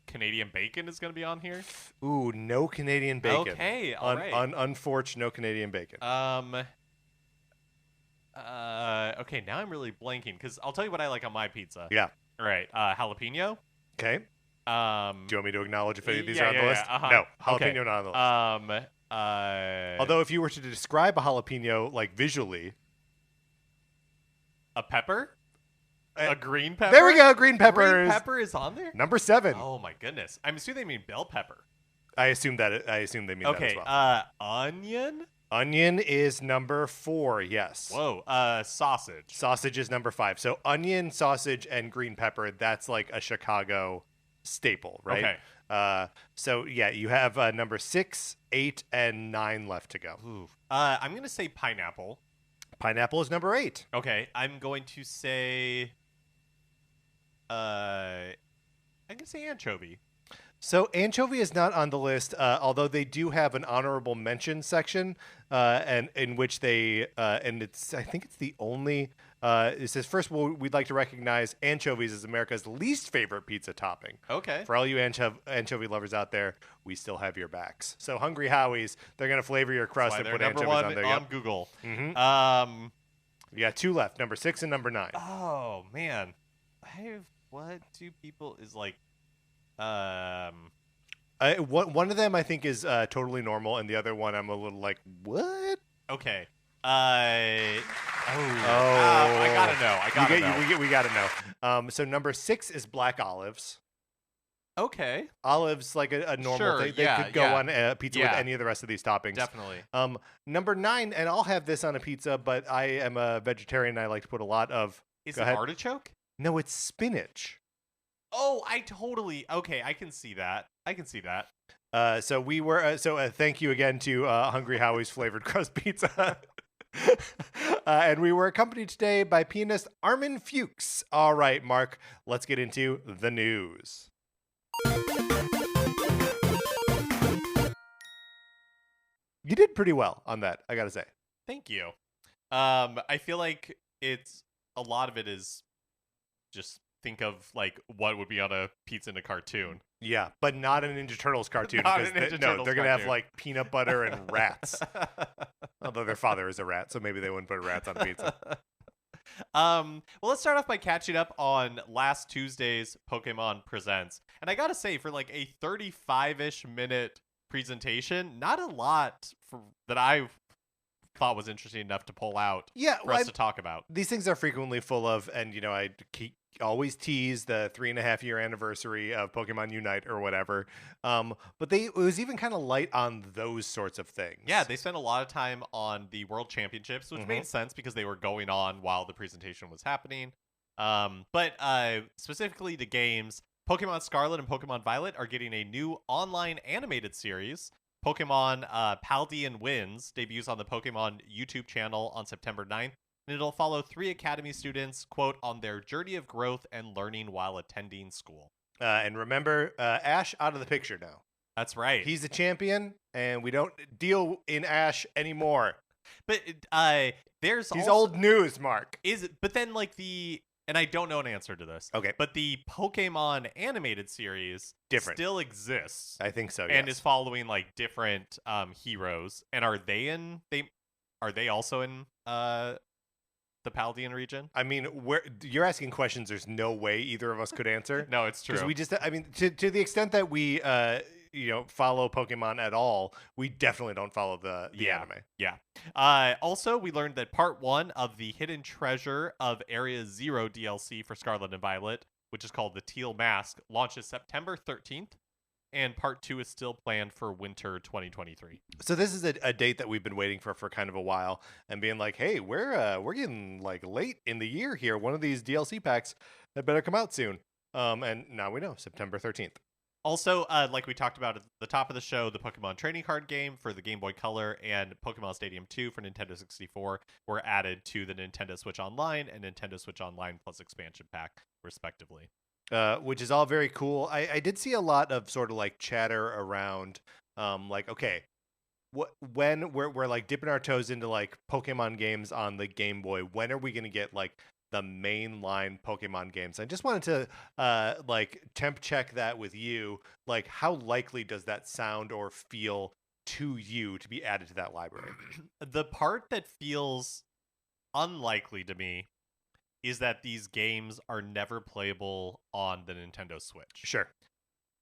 Canadian bacon is going to be on here. Ooh, no Canadian bacon. Okay. All right. Unfortunate, no Canadian bacon. Okay, now I'm really blanking because I'll tell you what I like on my pizza. Yeah. All right. Jalapeno. Okay. Do you want me to acknowledge if any of these are on the list? Uh-huh. No, jalapeno not on the list. Although if you were to describe a jalapeno visually, a pepper, a green pepper. There we go. Green pepper. Green pepper is on there. Number 7. Oh my goodness! I'm assuming they mean bell pepper. I assume they mean that as well. Onion. Onion is number 4, yes. Whoa, sausage. Sausage is number 5. So onion, sausage, and green pepper, that's a Chicago staple, right? Okay. So, yeah, you have number 6, 8, and 9 left to go. Ooh. I'm going to say pineapple. Pineapple is number 8. Okay, I'm going to say... I'm going to say anchovy. So anchovy is not on the list, although they do have an honorable mention section, and in which they and I think it's the only. It says first, we'd like to recognize anchovies as America's least favorite pizza topping. Okay. For all you anchovy lovers out there, we still have your backs. So Hungry Howie's, they're gonna flavor your crust and put anchovies on there. On Google. Mm-hmm. You got 2 left, number 6 and number 9. Oh man, what 2 people is One of them I think is totally normal, and the other one I'm a little like, what? Okay. I gotta know. We gotta know. So number 6 is black olives. Okay. Olives, like a normal Sure, thing. They yeah, could go yeah. on a pizza with Yeah. any of the rest of these toppings. Definitely. Number 9, and I'll have this on a pizza, but I am a vegetarian. And I like to put a lot of. Is Go it ahead. artichoke? No, it's spinach. Oh, I can see that. So we were. Thank you again to Hungry Howie's flavored crust pizza. And we were accompanied today by pianist Armin Fuchs. All right, Mark, let's get into the news. You did pretty well on that, I gotta say. Thank you. I feel like a lot of it is just think of like what would be on a pizza in a cartoon. Yeah, but not an Ninja Turtles cartoon. Not because a Ninja they're Turtles gonna have cartoon. like peanut butter and rats. Although their father is a rat, so maybe they wouldn't put rats on pizza. Well, let's start off by catching up on last Tuesday's Pokemon Presents. And I gotta say, for like a 35-ish minute presentation, not a lot that I thought was interesting enough to pull out for us to talk about. These things are frequently full of, and I always tease the 3.5-year anniversary of Pokemon Unite or whatever. But it was even kind of light on those sorts of things. Yeah, they spent a lot of time on the World Championships, which made sense because they were going on while the presentation was happening. But specifically to games, Pokemon Scarlet and Pokemon Violet are getting a new online animated series. Pokemon Paldean Winds debuts on the Pokemon YouTube channel on September 9th, and it'll follow 3 Academy students, quote, on their journey of growth and learning while attending school. And remember, Ash out of the picture now. That's right. He's the champion, and we don't deal in Ash anymore. But there's He's also, old news, Mark. But then like and I don't know an answer to this. Okay. But the Pokemon animated series still exists. I think so, and is following like different heroes. And are they also in the Paldean region? I mean, you're asking questions there's no way either of us could answer. No, it's true. Because we just, I mean, to the extent that we follow Pokemon at all, we definitely don't follow the anime. Yeah. Also, we learned that part 1 of the Hidden Treasure of Area 0 DLC for Scarlet and Violet, which is called the Teal Mask, launches September 13th, and part 2 is still planned for winter 2023. So this is a date that we've been waiting for kind of a while, and being like, hey, we're getting like late in the year here. One of these DLC packs that better come out soon. And now we know, September 13th. Also, like we talked about at the top of the show, the Pokemon trading card game for the Game Boy Color and Pokemon Stadium 2 for Nintendo 64 were added to the Nintendo Switch Online and Nintendo Switch Online Plus expansion pack, respectively. Which is all very cool. I did see a lot of sort of like chatter around, like, okay, when we're like dipping our toes into like Pokemon games on the Game Boy, when are we going to get like the mainline Pokemon games? I just wanted to like temp check that with you. Like, how likely does that sound or feel to you to be added to that library? The part that feels unlikely to me is that these games are never playable on the Nintendo Switch. Sure.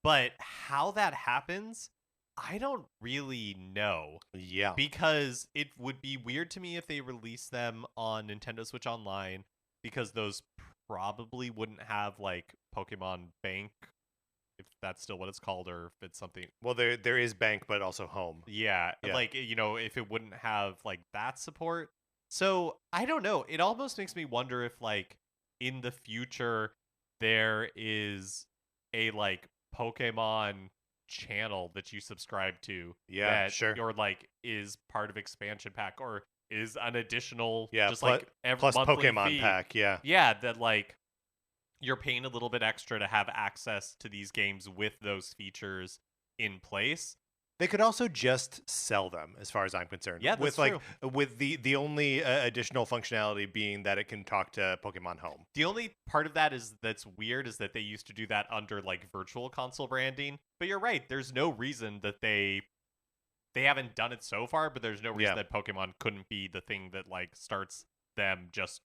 But how that happens, I don't really know. Yeah. Because it would be weird to me if they released them on Nintendo Switch Online, because those probably wouldn't have like Pokemon Bank, if that's still what it's called, or if it's something. Well, there is Bank, but also Home. Yeah. Like, if it wouldn't have like that support. So I don't know. It almost makes me wonder if like in the future there is a like Pokemon channel that you subscribe to. Yeah, that sure. Or like is part of expansion pack, or is an additional just like plus Pokemon fee. pack. Yeah, that like you're paying a little bit extra to have access to these games with those features in place. They could also just sell them, as far as I'm concerned. Yeah, that's true. With the only additional functionality being that it can talk to Pokemon Home. The only part of that that's weird is that they used to do that under like virtual console branding. But you're right. There's no reason that they haven't done it so far. But there's no reason that Pokemon couldn't be the thing that like starts them just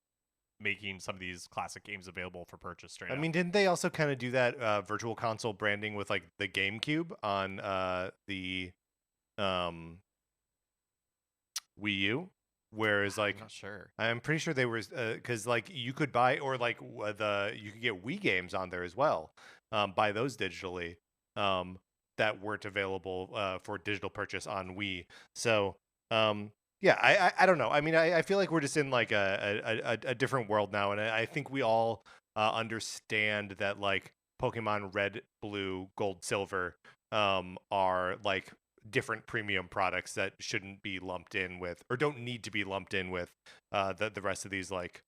making some of these classic games available for purchase straight up. I mean, didn't they also kind of do that virtual console branding with like the GameCube on the Wii U? Whereas like I'm not sure. I'm pretty sure they were because like you could buy or like you could get Wii games on there as well, buy those digitally, that weren't available for digital purchase on Wii. So yeah, I don't know. I mean, I feel like we're just in like a different world now, and I think we all understand that like Pokemon Red, Blue, Gold, Silver are like different premium products that shouldn't be lumped in with or don't need to be lumped in with the rest of these like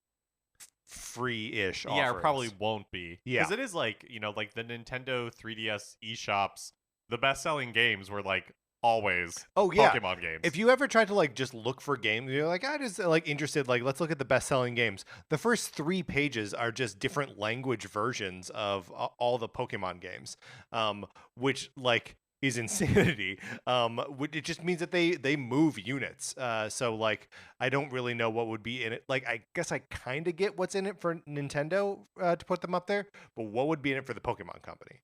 free-ish offerings. Yeah, it probably won't be. Yeah. Because it is like, like the Nintendo 3DS eShops, the best-selling games were like always Pokemon games. If you ever tried to like just look for games, you're like, I just like interested, like let's look at the best-selling games. The first 3 pages are just different language versions of all the Pokemon games, which like is insanity. It just means that they move units. So like I don't really know what would be in it. Like I guess I kind of get what's in it for Nintendo to put them up there, but what would be in it for the Pokemon Company?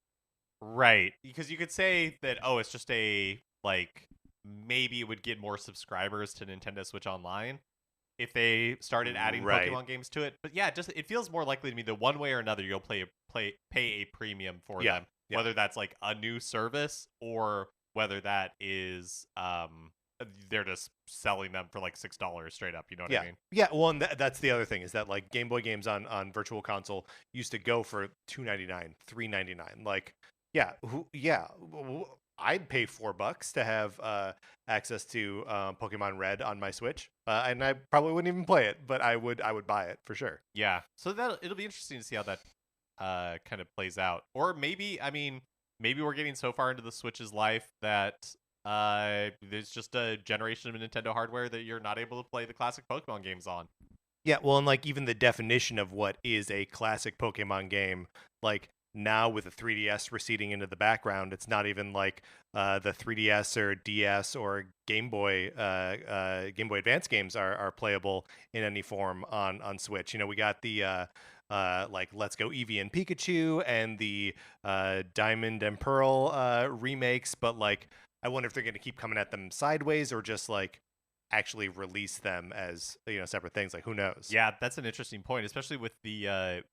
Right, because you could say that it's just a like maybe it would get more subscribers to Nintendo Switch Online if they started adding Pokemon games to it. But yeah, it feels more likely to me that one way or another you'll pay a premium for them. Yeah. Whether that's like a new service or whether that is they're just selling them for like $6 straight up. You know what I mean? Yeah. Well, and that's the other thing is that like Game Boy games on Virtual Console used to go for $2.99, $3.99. Like, I'd pay $4 to have access to Pokemon Red on my Switch, and I probably wouldn't even play it, but I would buy it for sure. Yeah. So it'll be interesting to see how that kind of plays out. Or maybe we're getting so far into the Switch's life that there's just a generation of Nintendo hardware that you're not able to play the classic Pokemon games on. Yeah, well, and like even the definition of what is a classic Pokemon game, like now with the 3DS receding into the background, it's not even like the 3DS or DS or Game Boy Advance games are playable in any form on Switch. We got the like Let's Go Eevee and Pikachu and the Diamond and Pearl remakes, but like I wonder if they're going to keep coming at them sideways or just like actually release them as separate things. Like who knows? Yeah, that's an interesting point, especially with the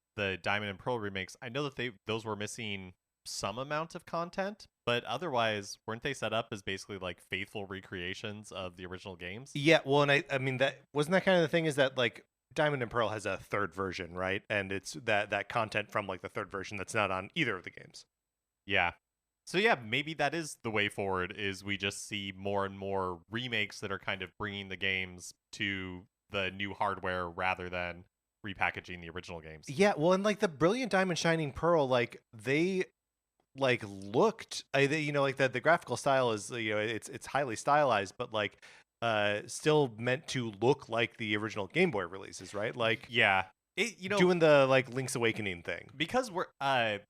Diamond and Pearl remakes. I know that those were missing some amount of content, but otherwise weren't they set up as basically like faithful recreations of the original games? Yeah, well, and I mean that wasn't that kind of the thing is that like Diamond and Pearl has a third version, right? And it's that content from like the third version that's not on either of the games. Yeah. So yeah, maybe that is the way forward, is we just see more and more remakes that are kind of bringing the games to the new hardware rather than repackaging the original games. Yeah, well, and like the Brilliant Diamond Shining Pearl, like they like looked, like the graphical style is it's highly stylized, but like still meant to look like the original Game Boy releases, right? Like yeah. Doing the like Link's Awakening thing. Because we're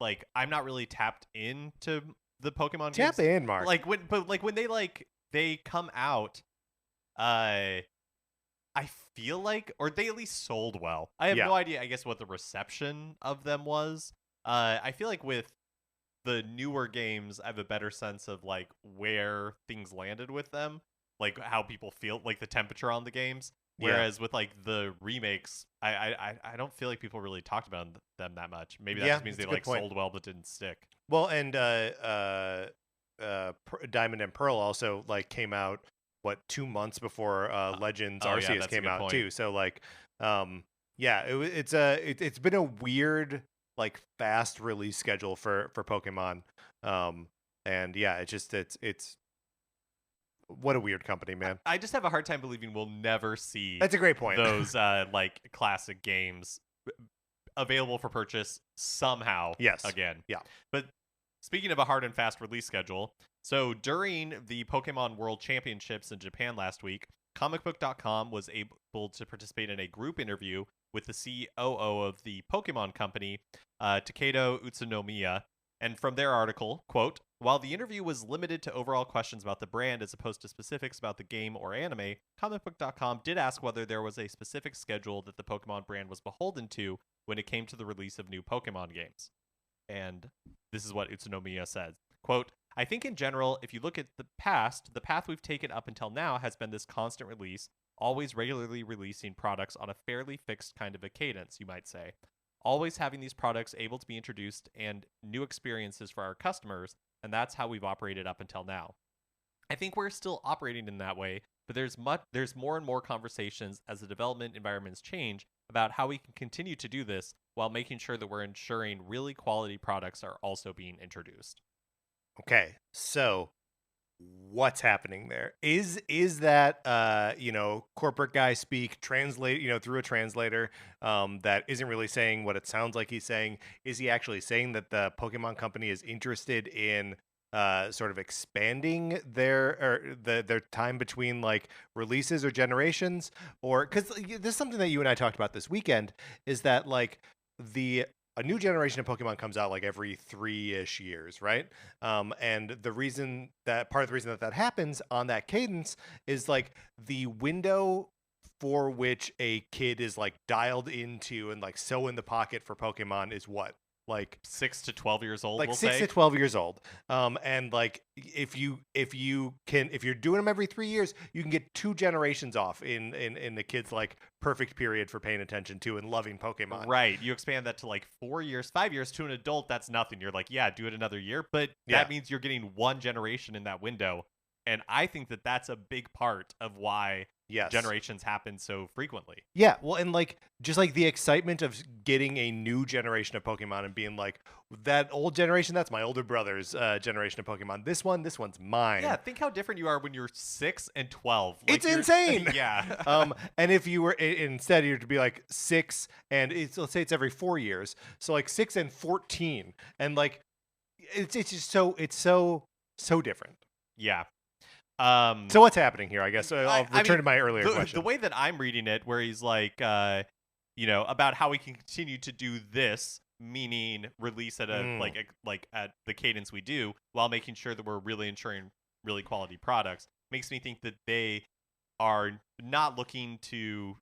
like I'm not really tapped into the Pokemon games. Tap in, Mark. Like when they come out, I feel like, or they at least sold well. I have no idea, I guess, what the reception of them was. I feel like with the newer games, I have a better sense of like where things landed with them, like how people feel, like the temperature on the games. Whereas with like the remakes, I don't feel like people really talked about them that much. Maybe that just means they like sold well but didn't stick. Well, and Diamond and Pearl also like came out 2 months before Legends Arceus came out too. So like it's been a weird like fast release schedule for Pokemon. And yeah, it's what a weird company, man. I just have a hard time believing we'll never see. That's a great point. Those like classic games available for purchase somehow. Yes. Again. Yeah. But speaking of a hard and fast release schedule, so during the Pokemon World Championships in Japan last week, comicbook.com was able to participate in a group interview with the COO of the Pokemon Company, Takedo Utsunomiya. And from their article, quote, While the interview was limited to overall questions about the brand as opposed to specifics about the game or anime, comicbook.com did ask whether there was a specific schedule that the Pokemon brand was beholden to when it came to the release of new Pokemon games. And this is what Utsunomiya said. Quote, I think in general, if you look at the past, the path we've taken up until now has been this constant release, always regularly releasing products on a fairly fixed kind of a cadence, you might say. Always having these products able to be introduced and new experiences for our customers, and that's how we've operated up until now. I think we're still operating in that way, but there's more and more conversations as the development environments change about how we can continue to do this while making sure that we're ensuring really quality products are also being introduced. Okay, so what's happening there? Is that corporate guy speak translate through a translator that isn't really saying what it sounds like he's saying? Is he actually saying that the Pokemon company is interested in sort of expanding their time between like releases or generations? Or because this is something that you and I talked about this weekend, is that like a new generation of Pokemon comes out like every 3-ish years, right? And part of the reason that happens on that cadence is like the window for which a kid is like dialed into and like so in the pocket for Pokemon is what? Like 6 to 12 years old, like we'll 6 say. to 12 years old. And like if you're doing them every 3 years, you can get 2 generations off in the kid's like perfect period for paying attention to and loving Pokemon. Right. You expand that to like 4 years, 5 years to an adult, that's nothing. You're like, yeah, do it another year, but that means you're getting 1 generation in that window. And I think that that's a big part of why generations happen so frequently. Yeah, well, and like just like the excitement of getting a new generation of Pokemon and being like, that old generation, that's my older brother's generation of Pokemon. This one's mine. Yeah, think how different you are when you're 6 and 12. Like it's insane. Yeah. And if you were instead, you're to be like 6 and let's say it's every 4 years, so like 6 and 14, and like it's just so different. Yeah. So what's happening here? I guess I'll return to my earlier question. The way that I'm reading it, where he's like, about how we can continue to do this, meaning release at a like at the cadence we do, while making sure that we're really ensuring really quality products, makes me think that they are not looking to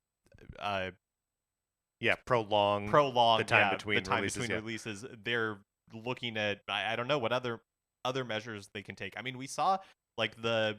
prolong the time between releases. They're looking at I don't know what other measures they can take. I mean, we saw like the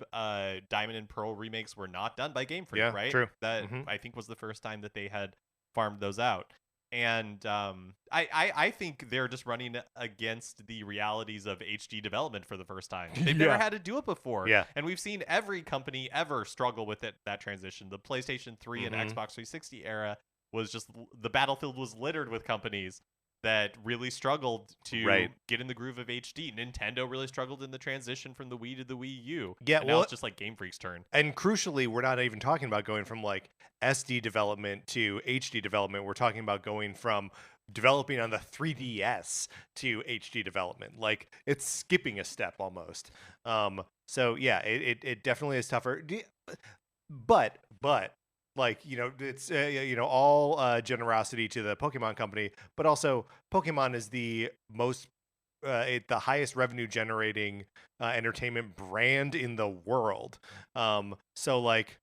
Diamond and Pearl remakes were not done by Game Freak, right? True. That I think was the first time that they had farmed those out. And I think they're just running against the realities of HD development for the first time. They've never had to do it before. Yeah. And we've seen every company ever struggle with that transition. The PlayStation 3 and Xbox 360 era was just, the battlefield was littered with companies that really struggled to get in the groove of HD. Nintendo really struggled in the transition from the Wii to the Wii U. Yeah, and now it's just like Game Freak's turn. And crucially, we're not even talking about going from like SD development to HD development. We're talking about going from developing on the 3DS to HD development. Like it's skipping a step almost. So yeah, it definitely is tougher. But like, it's all generosity to the Pokemon company, but also Pokemon is the the highest revenue generating entertainment brand in the world. So like,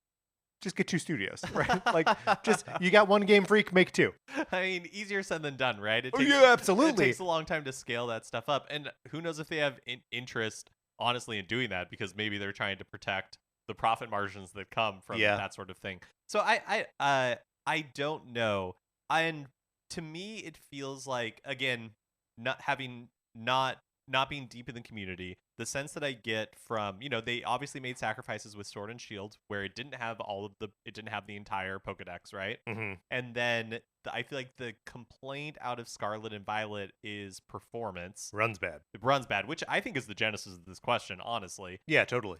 just get 2 studios, right? Like, just you got 1 Game Freak, make 2. I mean, easier said than done, right? Absolutely. It takes a long time to scale that stuff up, and who knows if they have interest, honestly, in doing that, because maybe they're trying to protect the profit margins that come from that sort of thing. So I don't know. And to me, it feels like, again, not being deep in the community, the sense that I get from, they obviously made sacrifices with Sword and Shield where it didn't have the entire Pokedex, right? Mm-hmm. And then I feel like the complaint out of Scarlet and Violet is performance. Runs bad. It runs bad, which I think is the genesis of this question, honestly. Yeah, totally.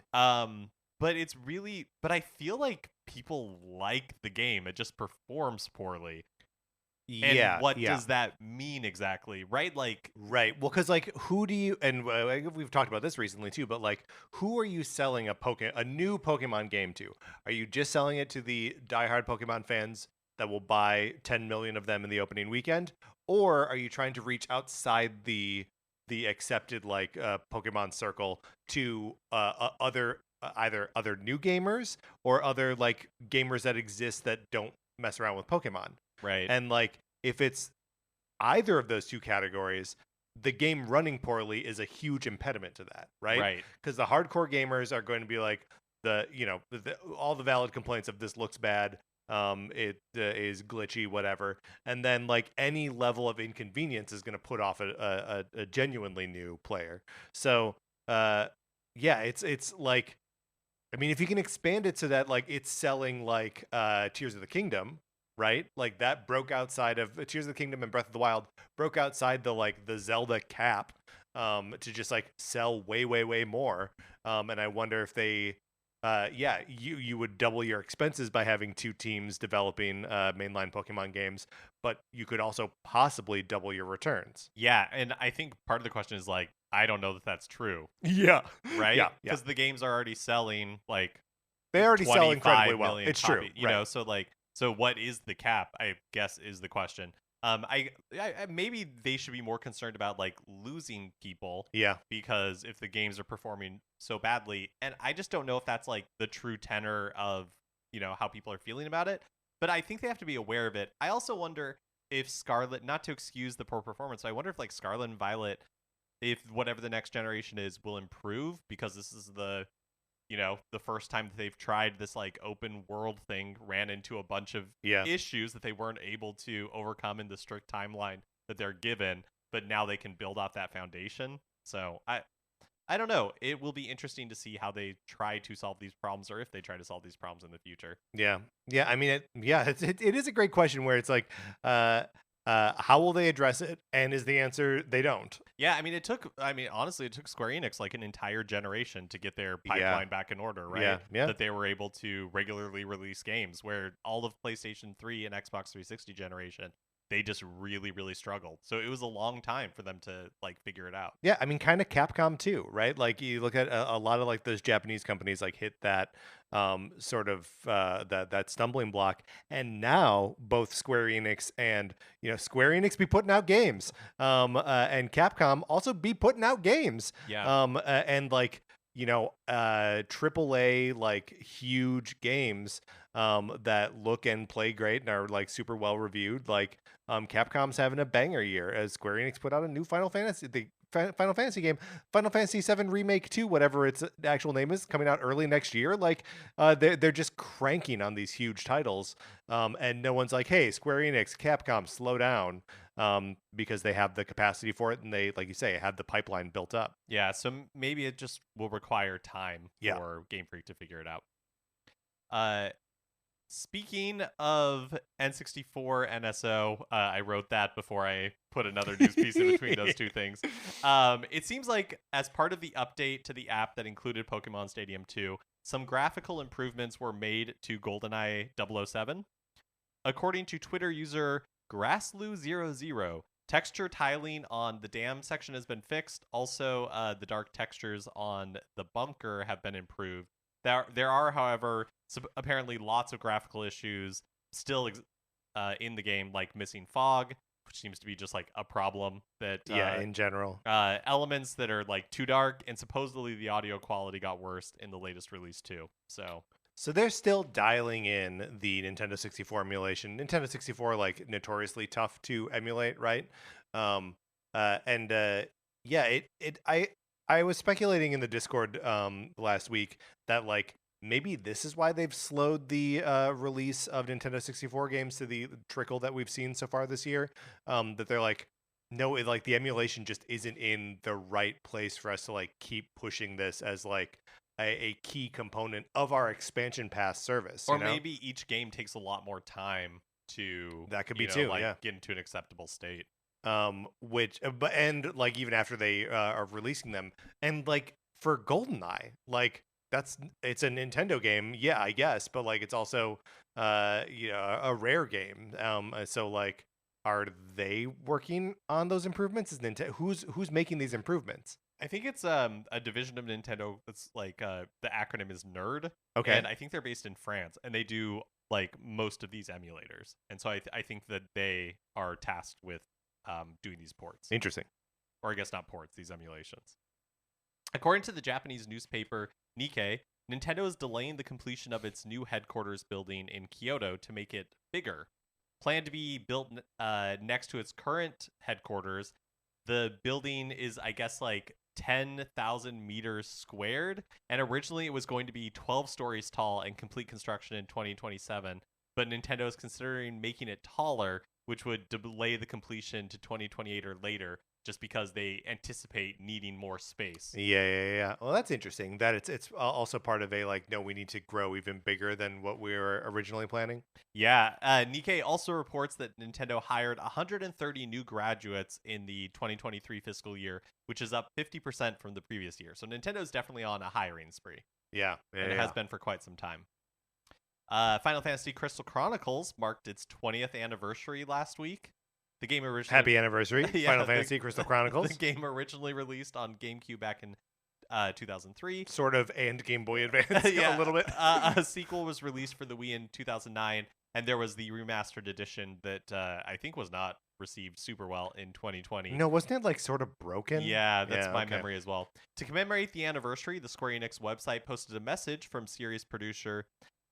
But but I feel like people like the game. It just performs poorly. And what does that mean exactly, right? Like, right. Well, because like, who do you? And we've talked about this recently too. But like, who are you selling a new Pokemon game to? Are you just selling it to the diehard Pokemon fans that will buy 10 million of them in the opening weekend, or are you trying to reach outside the the accepted like Pokemon Circle to other either other new gamers or other like gamers that exist that don't mess around with Pokemon. Right. And like if it's either of those two categories, the game running poorly is a huge impediment to that, right? Right. Because the hardcore gamers are going to be like all the valid complaints of this looks bad, it is glitchy, whatever, and then like any level of inconvenience is going to put off a genuinely new player. So yeah, it's like, I mean, if you can expand it so that like it's selling like Tears of the Kingdom, right? Like that broke outside of Tears of the Kingdom and Breath of the Wild, broke outside the like the Zelda cap to just like sell way more. And I wonder if they you would double your expenses by having two teams developing mainline Pokemon games, but you could also possibly double your returns. Yeah, and I think part of the question is like, I don't know that that's true. Yeah. Right? Yeah. Because the games are already selling like They already sell 25 incredibly well. million It's copies, true. you know, so what is the cap, I guess, is the question. I maybe they should be more concerned about like losing people. Yeah. Because if the games are performing so badly, and I just don't know if that's like the true tenor of, you know, how people are feeling about it. But I think they have to be aware of it. I also wonder if Scarlet, not to excuse the poor performance, I wonder if like Scarlet and Violet, if whatever the next generation is, will improve, because this is the, you know, the first time that they've tried this like open world thing, ran into a bunch of issues that they weren't able to overcome in the strict timeline that they're given, but now they can build off that foundation. So I don't know. It will be interesting to see how they try to solve these problems, or if they try to solve these problems in the future. Yeah. I mean, it is a great question where it's like, how will they address it? And is the answer they don't? Yeah, I mean, honestly, it took Square Enix like an entire generation to get their pipeline back in order, right? Yeah. That they were able to regularly release games, where all of PlayStation 3 and Xbox 360 generation, they just really struggled. So it was a long time for them to like figure it out. Yeah, I mean, kind of Capcom too, right? Like you look at a lot of like those Japanese companies like hit that sort of that stumbling block, and now both Square Enix and Square Enix be putting out games, and Capcom also be putting out games, and like AAA like huge games that look and play great and are like super well reviewed. Like Capcom's having a banger year as Square Enix put out a new Final Fantasy game, Final Fantasy VII Remake 2, whatever its actual name is, coming out early next year. Like they're just cranking on these huge titles, and no one's like, hey, Square Enix, Capcom, slow down, because they have the capacity for it, and they, like you say, have the pipeline built up. Yeah, so maybe it just will require time for Game Freak to figure it out. Speaking of N64 NSO, I wrote that before I put another news piece in between those two things. It seems like as part of the update to the app that included Pokemon Stadium 2, some graphical improvements were made to GoldenEye 007. According to Twitter user Grassloo00, texture tiling on the dam section has been fixed. Also, the dark textures on the bunker have been improved. There are, however, apparently lots of graphical issues still in the game, like missing fog, which seems to be just like a problem that in general, elements that are like too dark, and supposedly the audio quality got worse in the latest release too. So they're still dialing in the Nintendo 64 emulation. Nintendo 64 like notoriously tough to emulate, right? I was speculating in the Discord last week that like maybe this is why they've slowed the release of Nintendo 64 games to the trickle that we've seen so far this year. That they're like, no, like the emulation just isn't in the right place for us to like keep pushing this as like a key component of our expansion pass service. Or maybe each game takes a lot more time to get into an acceptable state. And like even after they are releasing them, and like for GoldenEye, like it's a Nintendo game, yeah, I guess, but like it's also a Rare game. So like, are they working on those improvements? Is Nintendo who's making these improvements? I think it's a division of Nintendo that's like the acronym is NERD. Okay. And I think they're based in France, and they do like most of these emulators. And so I think that they are tasked with doing these ports. Interesting. Or I guess not ports, these emulations. According to the Japanese newspaper Nikkei, Nintendo is delaying the completion of its new headquarters building in Kyoto to make it bigger. Planned to be built next to its current headquarters, the building is, I guess, like 10,000 meters squared, and originally it was going to be 12 stories tall and complete construction in 2027, but Nintendo is considering making it taller, which would delay the completion to 2028 or later, just because they anticipate needing more space. Yeah. Well, that's interesting. That it's also part of a no, we need to grow even bigger than what we were originally planning. Yeah. Nikkei also reports that Nintendo hired 130 new graduates in the 2023 fiscal year, which is up 50% from the previous year. So Nintendo's definitely on a hiring spree. Yeah. And it has been for quite some time. Final Fantasy Crystal Chronicles marked its 20th anniversary last week. The game originally... Happy anniversary, Final Fantasy Crystal Chronicles. The game originally released on GameCube back in 2003. Sort of, and Game Boy Advance a little bit. A sequel was released for the Wii in 2009, and there was the remastered edition that I think was not received super well in 2020. No, wasn't it sort of broken? Yeah, that's my memory as well. To commemorate the anniversary, the Square Enix website posted a message from series producer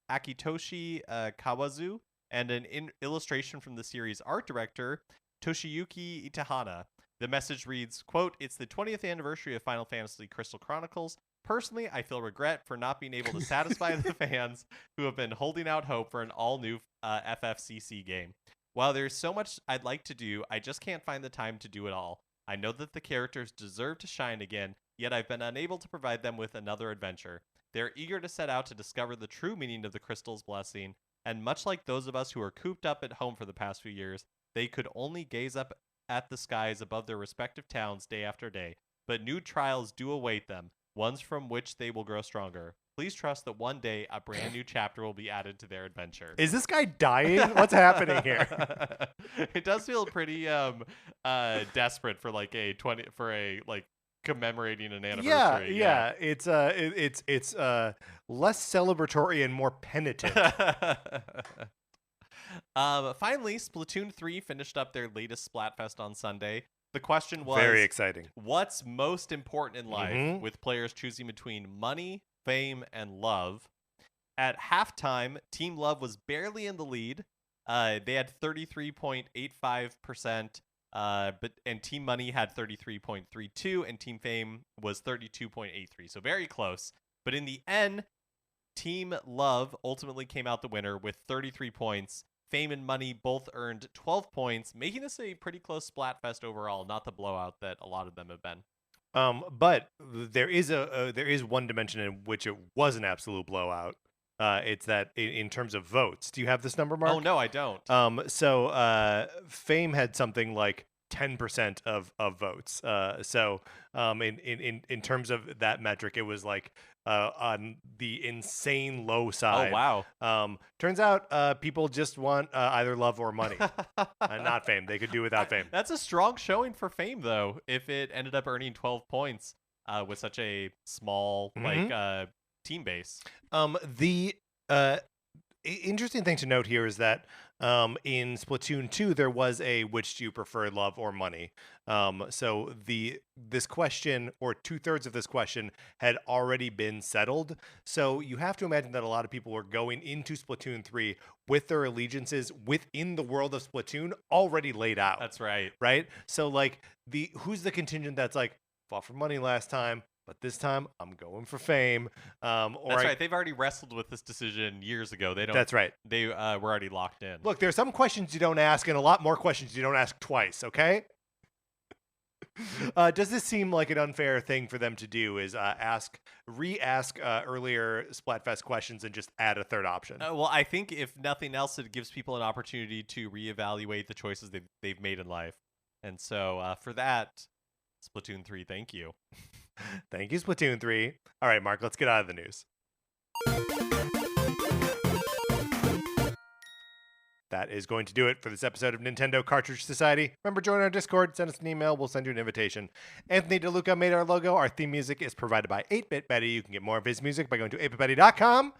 Akitoshi Kawazu and an illustration from the series art director Toshiyuki Itahana. The message reads, quote, "It's the 20th anniversary of Final Fantasy Crystal Chronicles. Personally, I feel regret for not being able to satisfy the fans who have been holding out hope for an all-new FFCC game. While there's so much I'd like to do, I just can't find the time to do it all. I know that the characters deserve to shine again, yet I've been unable to provide them with another adventure. They're eager to set out to discover the true meaning of the Crystal's blessing, and much like those of us who are cooped up at home for the past few years, they could only gaze up at the skies above their respective towns day after day. But new trials do await them, ones from which they will grow stronger. Please trust that one day a brand new chapter will be added to their adventure." Is this guy dying? What's happening here? It does feel pretty desperate for commemorating an anniversary. Yeah. It's less celebratory and more penitent. Finally, Splatoon 3 finished up their latest Splatfest on Sunday. The question was, very exciting. What's most important in life, with players choosing between money, fame, and love? At halftime, Team Love was barely in the lead. They had 33.85%, and Team Money had 33.32%, and Team Fame was 32.83%. So very close. But in the end, Team Love ultimately came out the winner with 33 points. Fame and Money both earned 12 points, making this a pretty close Splatfest overall, not the blowout that a lot of them have been. But there is one dimension in which it was an absolute blowout. It's that in terms of votes. Do you have this number, Mark? Oh no, I don't. So Fame had something like 10% of votes. So in terms of that metric, it was on the insane low side. Oh wow. Turns out people just want either love or money, not fame. They could do without fame. That's a strong showing for Fame, though. If it ended up earning 12 points with such a small team base. The interesting thing to note here is that in Splatoon 2 there was a which do you prefer, love or money? So this question, or 2/3 of this question, had already been settled. So you have to imagine that a lot of people were going into Splatoon 3 with their allegiances within the world of Splatoon already laid out. That's right. Right? So who's the contingent that's fought for money last time, but this time I'm going for fame. That's right. They've already wrestled with this decision years ago. That's right. They were already locked in. Look, there's some questions you don't ask, and a lot more questions you don't ask twice. Okay. Does this seem like an unfair thing for them to do? Is re-ask earlier Splatfest questions and just add a third option? Well, I think if nothing else, it gives people an opportunity to reevaluate the choices they've made in life, and so for that, Splatoon 3, thank you. Thank you, Splatoon 3. All right, Mark, let's get out of the news. That is going to do it for this episode of Nintendo Cartridge Society. Remember, join our Discord, send us an email, we'll send you an invitation. Anthony DeLuca made our logo. Our theme music is provided by 8-Bit Betty. You can get more of his music by going to 8bitbetty.com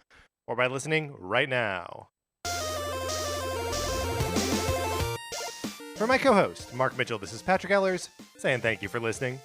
or by listening right now. For my co-host, Mark Mitchell, this is Patrick Ellers. saying thank you for listening.